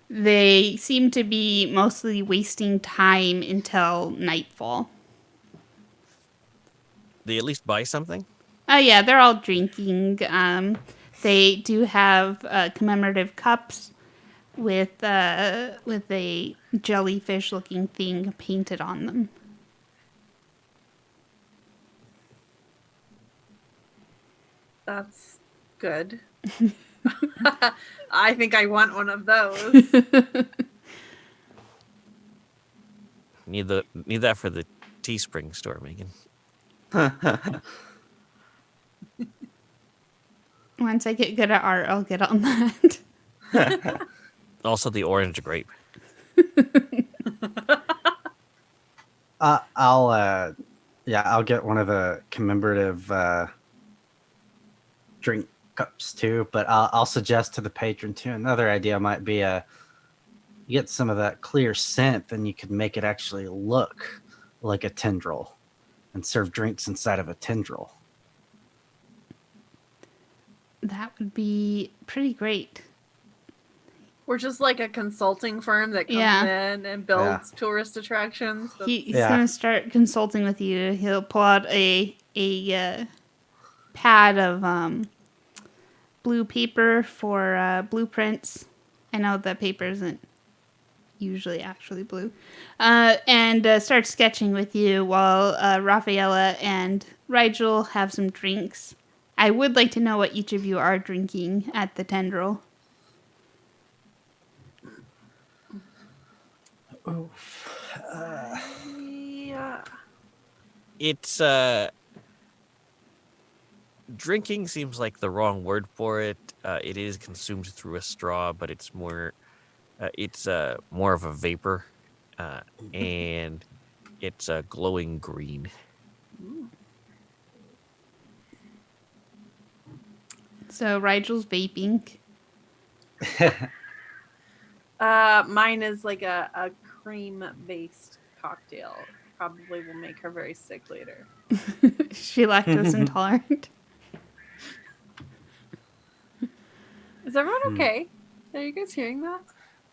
They seem to be mostly wasting time until nightfall. They at least buy something? Oh yeah, they're all drinking. They do have commemorative cups with a jellyfish-looking thing painted on them. That's good. I think I want one of those. Need that for the Teespring store, Megan. Once I get good at art, I'll get on that. Also the orange grape. I'll get one of the commemorative drink cups too, but I'll suggest to the patron too. Another idea might be you get some of that clear scent, then you could make it actually look like a tendril and serve drinks inside of a tendril. That would be pretty great. We're just like a consulting firm that comes in and builds tourist attractions. He's gonna start consulting with you. He'll pull out a pad of blue paper for blueprints. I know that paper isn't usually actually blue. And start sketching with you while Rafaela and Rigel have some drinks. I would like to know what each of you are drinking at the Tendril. It's drinking seems like the wrong word for it. It is consumed through a straw, but it's more of a vapor, and it's a glowing green. So Rigel's vaping. Mine is like a cream-based cocktail. Probably will make her very sick later. She lactose intolerant. Is everyone okay? Are you guys hearing that?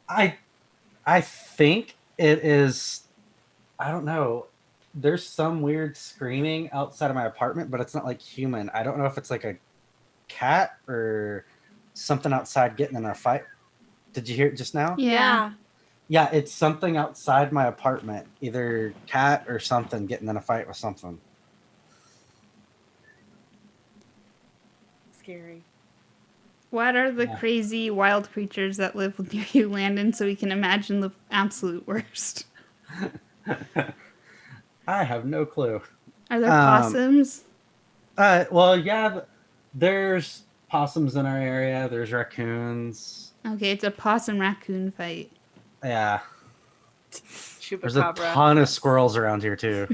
I think it is. I don't know. There's some weird screaming outside of my apartment, but it's not like human. I don't know if it's like a cat or something outside getting in a fight. Did you hear it just now? Yeah. Yeah, it's something outside my apartment. Either cat or something getting in a fight with something. Scary. What are the crazy wild creatures that live near you, Landon, so we can imagine the absolute worst? I have no clue. Are there possums? Well, yeah, there's possums in our area. There's raccoons. Okay, it's a possum raccoon fight. Yeah. Chupacabra. There's a ton of yes. squirrels around here too.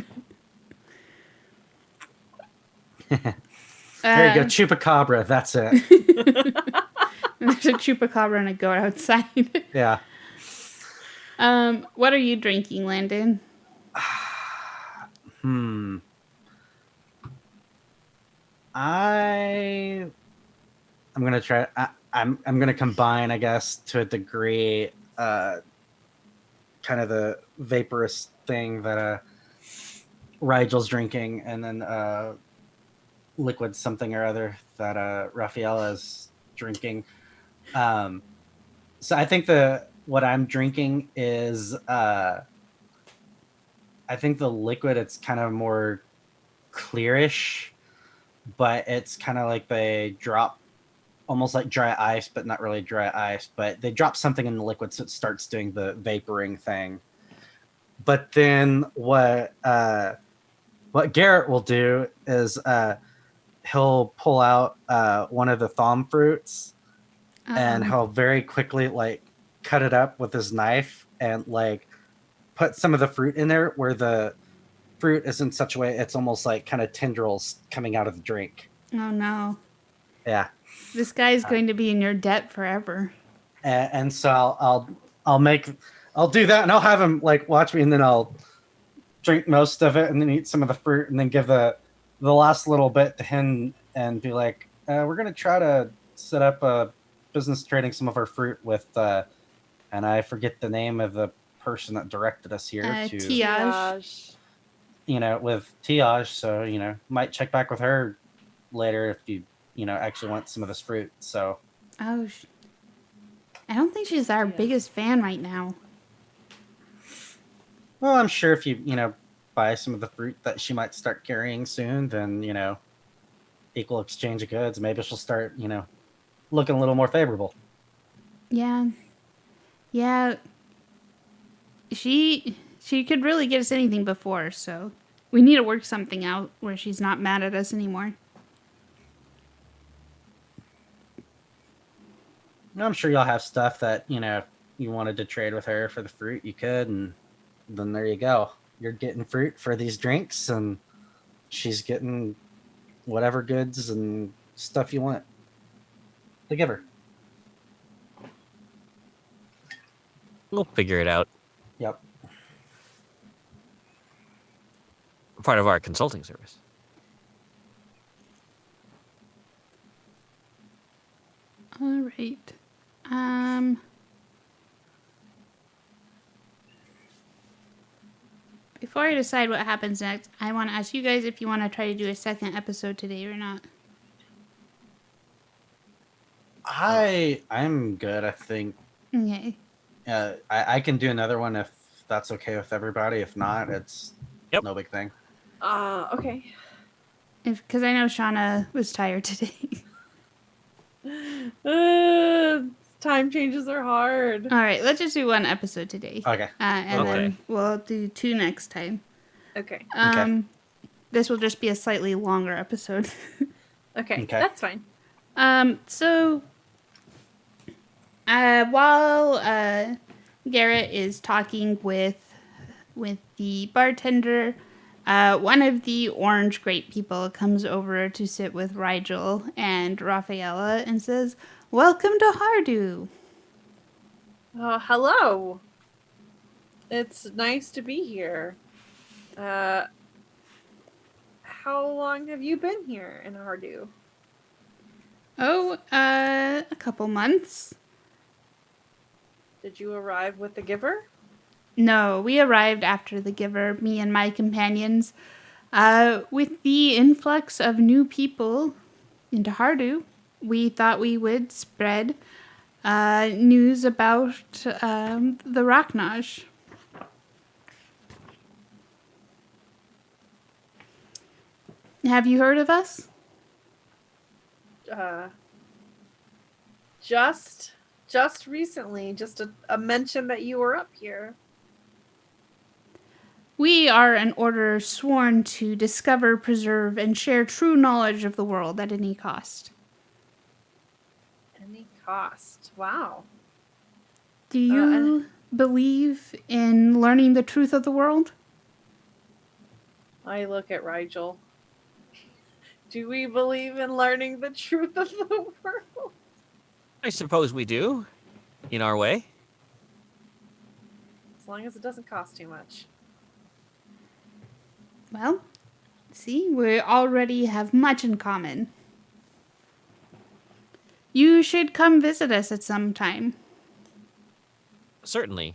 There you go, Uh, chupacabra. That's it. There's a chupacabra and a goat outside. Yeah. What are you drinking, Landon? I'm gonna try. I'm gonna combine, I guess, to a degree, kind of the vaporous thing that Rigel's drinking, and then liquid something or other that Rafaela's drinking. So I think what I'm drinking is I think the liquid, it's kind of more clearish, but it's kind of like they drop almost like dry ice, but not really dry ice, but they drop something in the liquid so it starts doing the vaporing thing. But then what Garrett will do is he'll pull out one of the thumb fruits and he'll very quickly like cut it up with his knife and like put some of the fruit in there where the fruit is in such a way it's almost like kind of tendrils coming out of the drink. Oh no. Yeah. This guy's going to be in your debt forever. And so I'll do that and I'll have him like watch me and then I'll drink most of it and then eat some of the fruit and then give the last little bit to him and be like, we're going to try to set up a business trading some of our fruit with, and I forget the name of the person that directed us here to, Tiage. With Tiage. So, might check back with her later if you, actually want some of this fruit. So. Oh, I don't think she's our biggest fan right now. Well, I'm sure if you, buy some of the fruit that she might start carrying soon, then, equal exchange of goods, maybe she'll start, looking a little more favorable. Yeah. Yeah. She could really get us anything before, so we need to work something out where she's not mad at us anymore. I'm sure y'all have stuff that, if you wanted to trade with her for the fruit, you could, and then there you go. You're getting fruit for these drinks, and she's getting whatever goods and stuff you want to give her. We'll figure it out. Yep. Part of our consulting service. All right. Before I decide what happens next, I want to ask you guys if you want to try to do a second episode today or not. I'm good, I think. Okay. I can do another one if that's okay with everybody. If not, it's no big thing. Okay. Because I know Shauna was tired today. Time changes are hard. All right, let's just do one episode today. Okay. And then we'll do 2 next time. Okay. This will just be a slightly longer episode. Okay, that's fine. So while Garrett is talking with the bartender, one of the orange grape people comes over to sit with Rigel and Rafaela and says, "Welcome to Hardu." Hello. It's nice to be here. How long have you been here in Hardu? Oh, a couple months. Did you arrive with the Giver? No, we arrived after the Giver, me and my companions. With the influx of new people into Hardu, we thought we would spread news about the Raknaj. Have you heard of us? Just recently, just a mention that you were up here. We are an order sworn to discover, preserve, and share true knowledge of the world at any cost. cost. Wow. Do you believe in learning the truth of the world? I look at Rigel. Do we believe in learning the truth of the world? I suppose we do, in our way. As long as it doesn't cost too much. Well, see, we already have much in common. You should come visit us at some time. Certainly.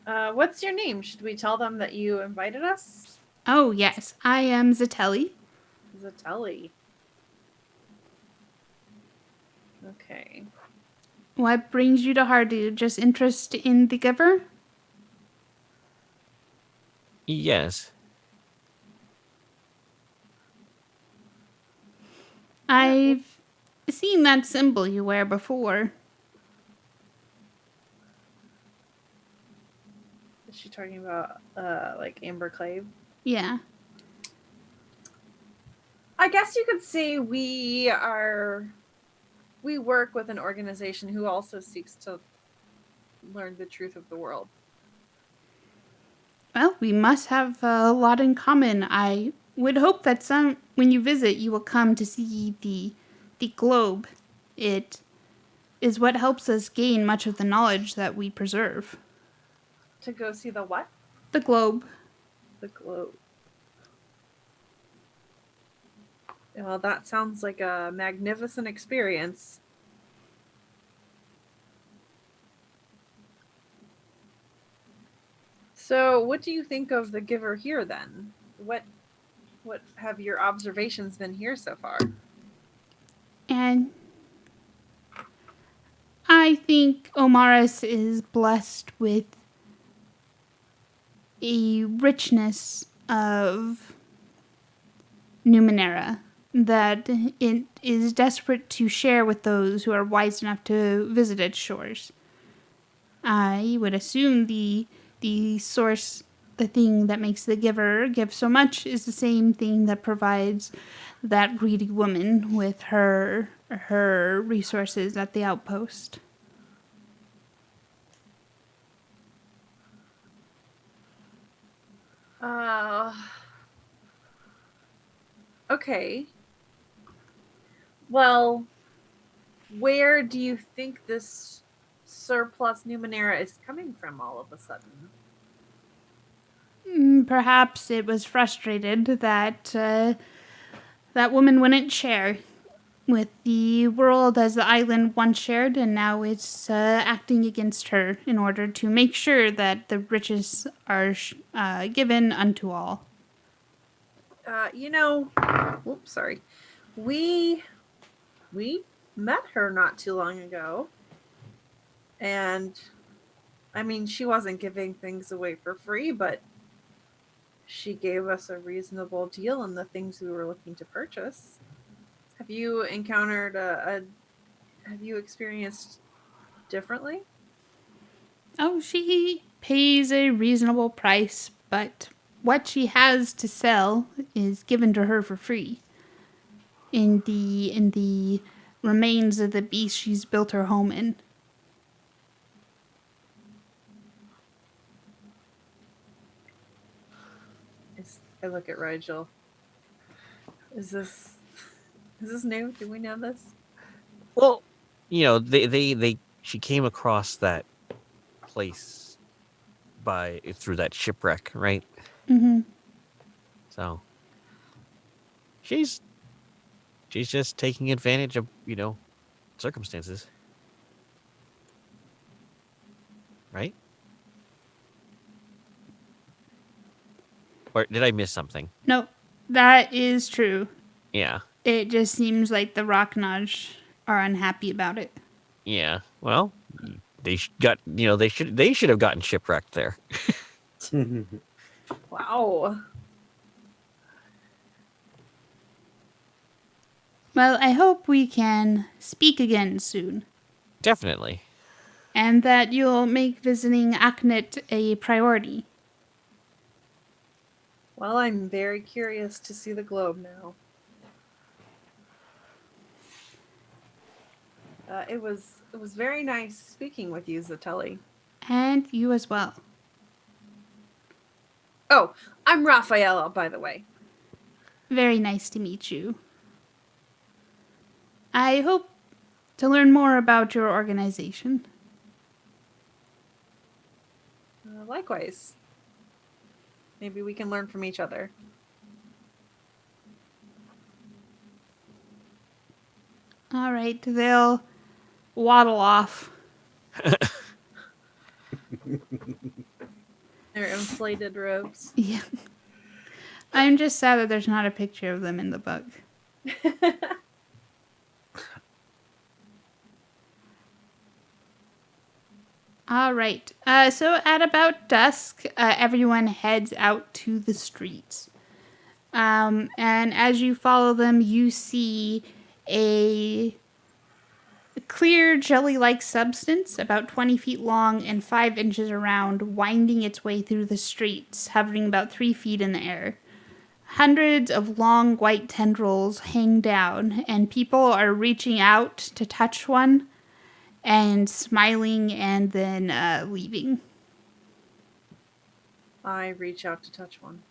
What's your name? Should we tell them that you invited us? Oh, yes, I am Zatelli. Zatelli. Okay. What brings you to Hardu? Just interest in the giver? Yes. I've seen that symbol you wear before. Is she talking about, like, Amber Clave? Yeah. I guess you could say we work with an organization who also seeks to learn the truth of the world. Well, we must have a lot in common. I would hope that when you visit, you will come to see the globe. It is what helps us gain much of the knowledge that we preserve. To go see the what? The globe. The globe. Well, that sounds like a magnificent experience. So, what do you think of the giver here then? What have your observations been here so far? And I think Omaris is blessed with a richness of Numenera that it is desperate to share with those who are wise enough to visit its shores. I would assume the source, the thing that makes the giver give so much, is the same thing that provides that greedy woman with her resources at the outpost. Okay. Well, where do you think this surplus Numenera is coming from all of a sudden? Perhaps it was frustrated that that woman wouldn't share with the world as the island once shared, and now it's acting against her in order to make sure that the riches are given unto all. Oops, sorry. We met her not too long ago. And I mean, she wasn't giving things away for free, but she gave us a reasonable deal on the things we were looking to purchase. Have you encountered have you experienced differently? Oh, she pays a reasonable price, but what she has to sell is given to her for free. In the remains of the beast she's built her home in. I look at Rigel. Is this new? Do we know this? Well, she came across that place through that shipwreck, right? Mm-hmm. So she's just taking advantage of, circumstances. Right? Or did I miss something? No, that is true. Yeah. It just seems like the Rocknodge are unhappy about it. Yeah. Well, they should have gotten shipwrecked there. Wow. Well, I hope we can speak again soon. Definitely. And that you'll make visiting Aknit a priority. Well, I'm very curious to see the globe now. It was very nice speaking with you, Zatelli. And you as well. Oh, I'm Rafaela, by the way. Very nice to meet you. I hope to learn more about your organization. Likewise. Maybe we can learn from each other. All right, they'll waddle off. Their inflated robes. Yeah. I'm just sad that there's not a picture of them in the book. All right. So at about dusk, everyone heads out to the streets. And as you follow them, you see a clear jelly-like substance about 20 feet long and 5 inches around, winding its way through the streets, hovering about 3 feet in the air. Hundreds of long white tendrils hang down, and people are reaching out to touch one and smiling and then leaving. I reach out to touch one.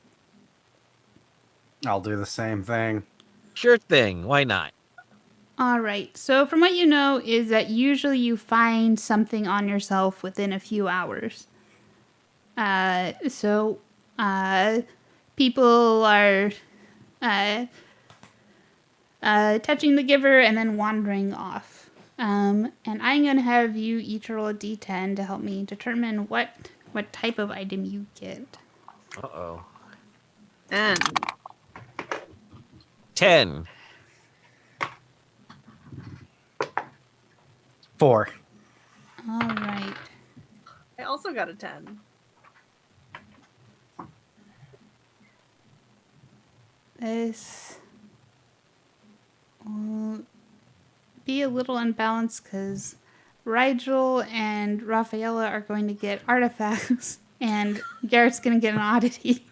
I'll do the same thing. Sure thing. Why not? All right. So from what you know is that usually you find something on yourself within a few hours. People are touching the giver and then wandering off. And I'm going to have you each roll a d10 to help me determine what type of item you get. Uh-oh. And 10. 4. All right. I also got a 10. This will be a little unbalanced because Rigel and Rafaela are going to get artifacts and Garrett's going to get an oddity.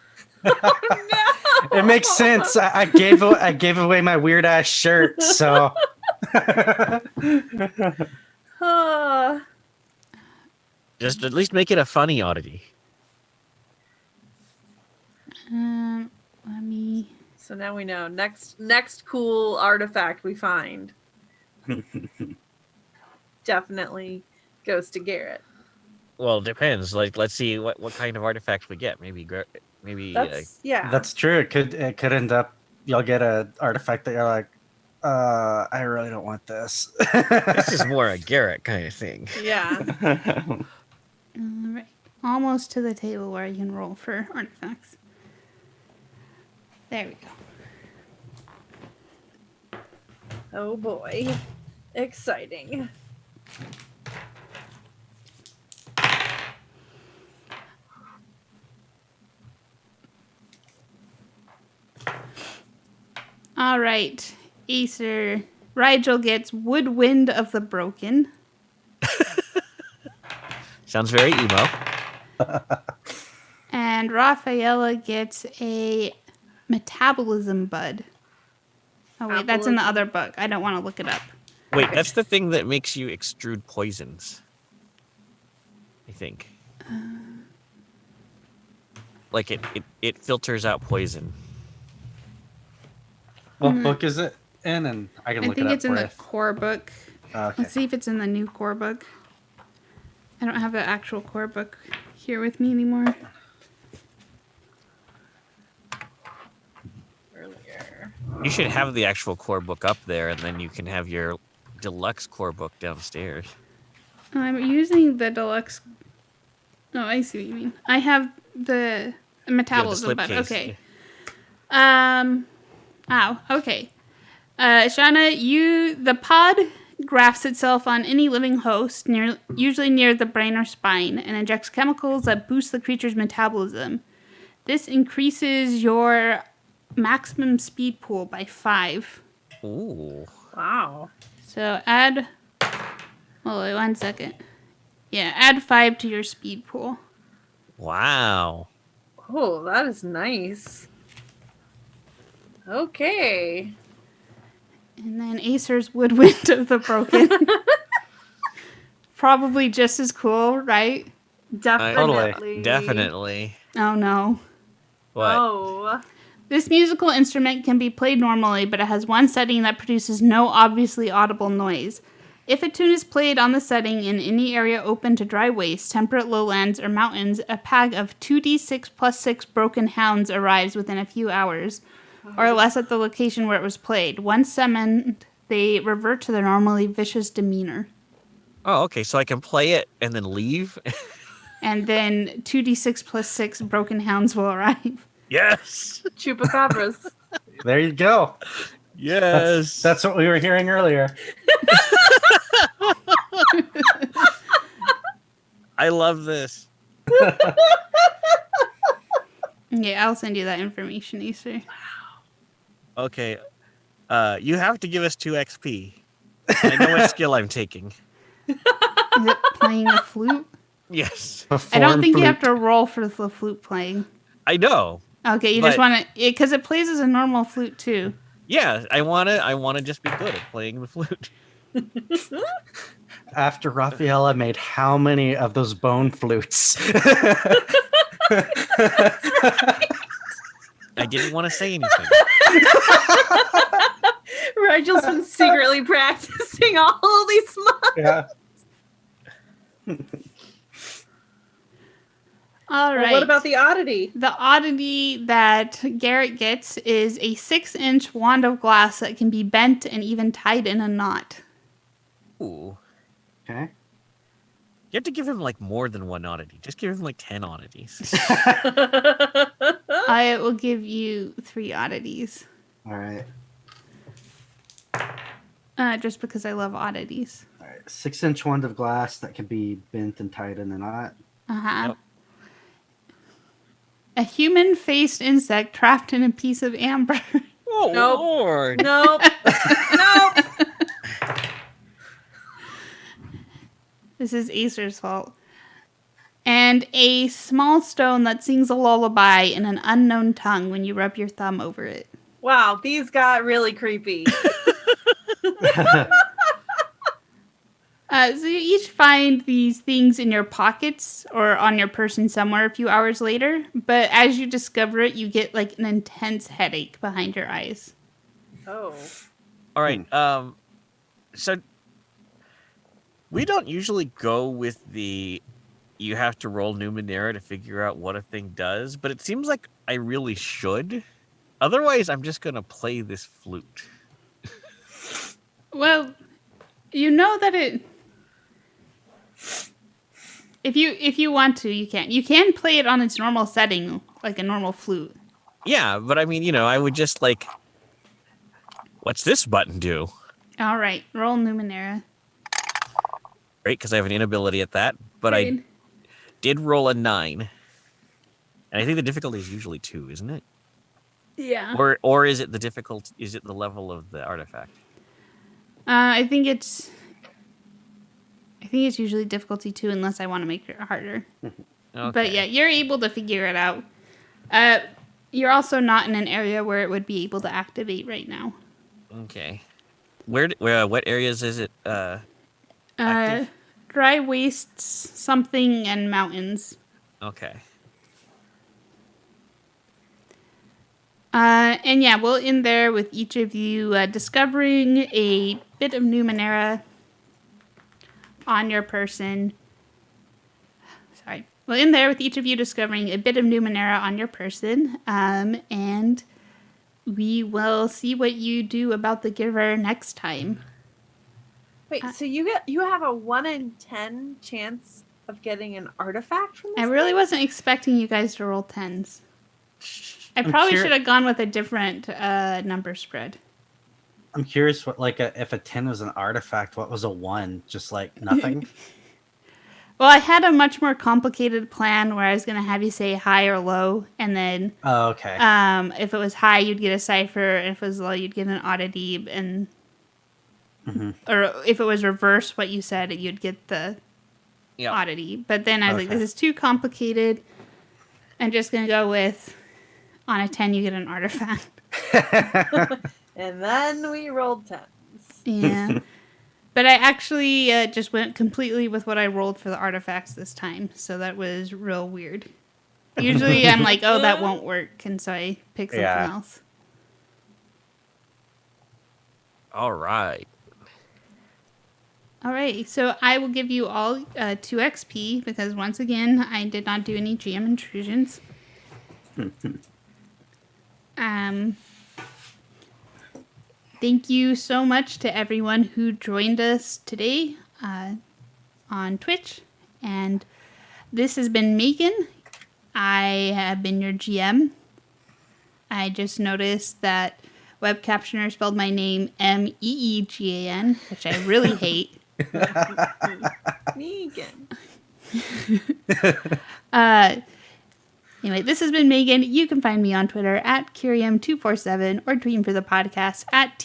It makes sense. I gave away my weird ass shirt, so. Just at least make it a funny oddity. Let me. So now we know. Next cool artifact we find definitely goes to Garrett. Well, it depends. Like, let's see what kind of artifacts we get. Maybe Yeah. That's true. It could end up you'll get an artifact that you're like, I really don't want this. this is more a Garrett kind of thing. Yeah. All right. Almost to the table where you can roll for artifacts. There we go. Oh boy. Exciting. All right. Acer. Rigel gets Woodwind of the Broken. Sounds very emo. And Rafaela gets a Metabolism Bud. Oh, wait, that's in the other book. I don't want to look it up. Wait, that's the thing that makes you extrude poisons. I think. Like it filters out poison. What book is it in? And I can I look it think up it's in for the core book. Okay. Let's see if it's in the new core book. I don't have the actual core book here with me anymore. Earlier. You should have the actual core book up there, and then you can have your deluxe core book downstairs. I'm using the deluxe. Oh, I see what you mean. I have the metabolism, but slipcase. okay. Okay. Shauna, the pod grafts itself on any living host, usually near the brain or spine, and injects chemicals that boost the creature's metabolism. This increases your maximum speed pool by 5. Ooh. Wow. So add... Oh, wait, 1 second. Yeah, add 5 to your speed pool. Wow. Oh, that is nice. Okay. And then Acer's Woodwind of the Broken. Probably just as cool, right? Definitely. Definitely. Oh no. What? Oh. This musical instrument can be played normally, but it has one setting that produces no obviously audible noise. If a tune is played on the setting in any area open to dry waste, temperate lowlands, or mountains, a pack of 2d6 plus 6 broken hounds arrives within a few hours, or less at the location where it was played. Once summoned, they revert to their normally vicious demeanor. Oh, okay. So I can play it and then leave? And then 2d6 plus 6 broken hounds will arrive. Yes. Chupacabras. There you go. Yes. That's what we were hearing earlier. I love this. Yeah, I'll send you that information, Easter. Okay. You have to give us 2 XP. I know what skill I'm taking. Is it playing a flute? Yes. I don't think you have to roll for the flute playing. I know. Okay, you just want to, because it plays as a normal flute too. Yeah, I wanna just be good at playing the flute. After Raffaella made how many of those bone flutes? I didn't want to say anything. Rigel's been secretly practicing all of these months. Yeah. All right. Well, what about the oddity? The oddity that Garrett gets is a 6-inch wand of glass that can be bent and even tied in a knot. Ooh. Okay. You have to give him like more than one oddity. Just give him like 10 oddities. I will give you 3 oddities. All right. Just because I love oddities. All right. 6-inch wand of glass that can be bent and tied in a knot. Uh-huh. Yep. A human-faced insect trapped in a piece of amber. Oh, Nope. Lord. Nope. Nope. This is Acer's fault. And a small stone that sings a lullaby in an unknown tongue when you rub your thumb over it. Wow, these got really creepy. So you each find these things in your pockets or on your person somewhere a few hours later. But as you discover it, you get like an intense headache behind your eyes. Oh. All right. So we don't usually go with the you have to roll Numenera to figure out what a thing does, but it seems like I really should. Otherwise, I'm just going to play this flute. Well, you know that it... If you want to, you can. You can play it on its normal setting, like a normal flute. Yeah, but I mean, I would just like, what's this button do? All right, roll Numenera. Great, because I have an inability at that, but I did roll a 9. And I think the difficulty is usually 2, isn't it? Yeah. Or is it the difficult? Is it the level of the artifact? I think it's usually difficulty 2 unless I want to make it harder. Okay. But yeah, you're able to figure it out. You're also not in an area where it would be able to activate right now. Okay. What areas is it? Active? Dry wastes, something, and mountains. Okay. And yeah, we'll end there with each of you discovering a bit of Numenera on your person. Sorry. We'll end there with each of you discovering a bit of Numenera on your person. And we will see what you do about the giver next time. Wait, so you have a 1 in 10 chance of getting an artifact from this? I really wasn't expecting you guys to roll 10s. I I'm probably curi- should have gone with a different number spread. I'm curious what if a 10 was an artifact, what was a 1? Just like nothing? Well, I had a much more complicated plan where I was going to have you say high or low, and then Oh, okay. if it was high, you'd get a cipher, and if it was low, you'd get an oddity, and or if it was reverse what you said, you'd get the oddity. But then I was like, this is too complicated. I'm just going to go with on a 10, you get an artifact. And then we rolled 10s. Yeah. But I actually just went completely with what I rolled for the artifacts this time, so that was real weird. Usually I'm like, oh, that won't work, and so I pick something else. All right. All right, so I will give you all 2 XP because once again I did not do any GM intrusions. Thank you so much to everyone who joined us today on Twitch, and this has been Megan. I have been your GM. I just noticed that Web Captioner spelled my name Meegan, which I really hate. Megan. Anyway, this has been Megan. You can find me on Twitter at Curium247 or tweet for the podcast at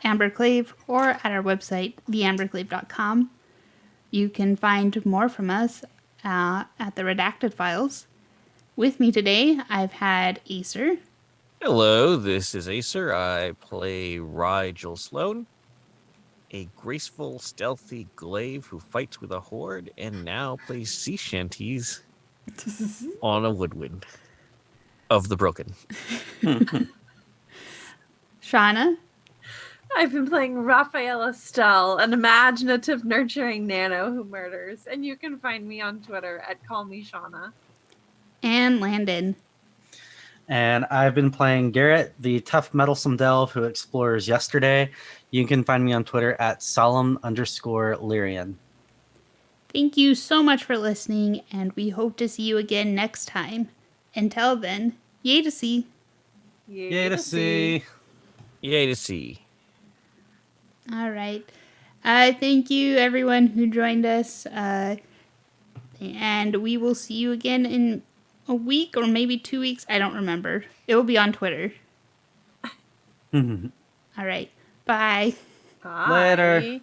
Amber Clave or at our website, theamberclave.com. You can find more from us at the Redacted Files. With me today, I've had Acer. Hello, this is Acer. I play Rigel Sloan, a graceful, stealthy glaive who fights with a horde and now plays sea shanties on a woodwind of the broken. Shauna. I've been playing Raphael Estelle, an imaginative, nurturing nano who murders, and you can find me on Twitter at CallMeShauna. And Landon. And I've been playing Garrett, the tough, meddlesome delve who explores yesterday. You can find me on Twitter at solemn_Lyrian. Thank you so much for listening, and we hope to see you again next time. Until then, yay to see. Yay to see. Yay to see. All right. Thank you, everyone who joined us. And we will see you again in a week or maybe 2 weeks. I don't remember. It will be on Twitter. All right. Bye. Bye. Later.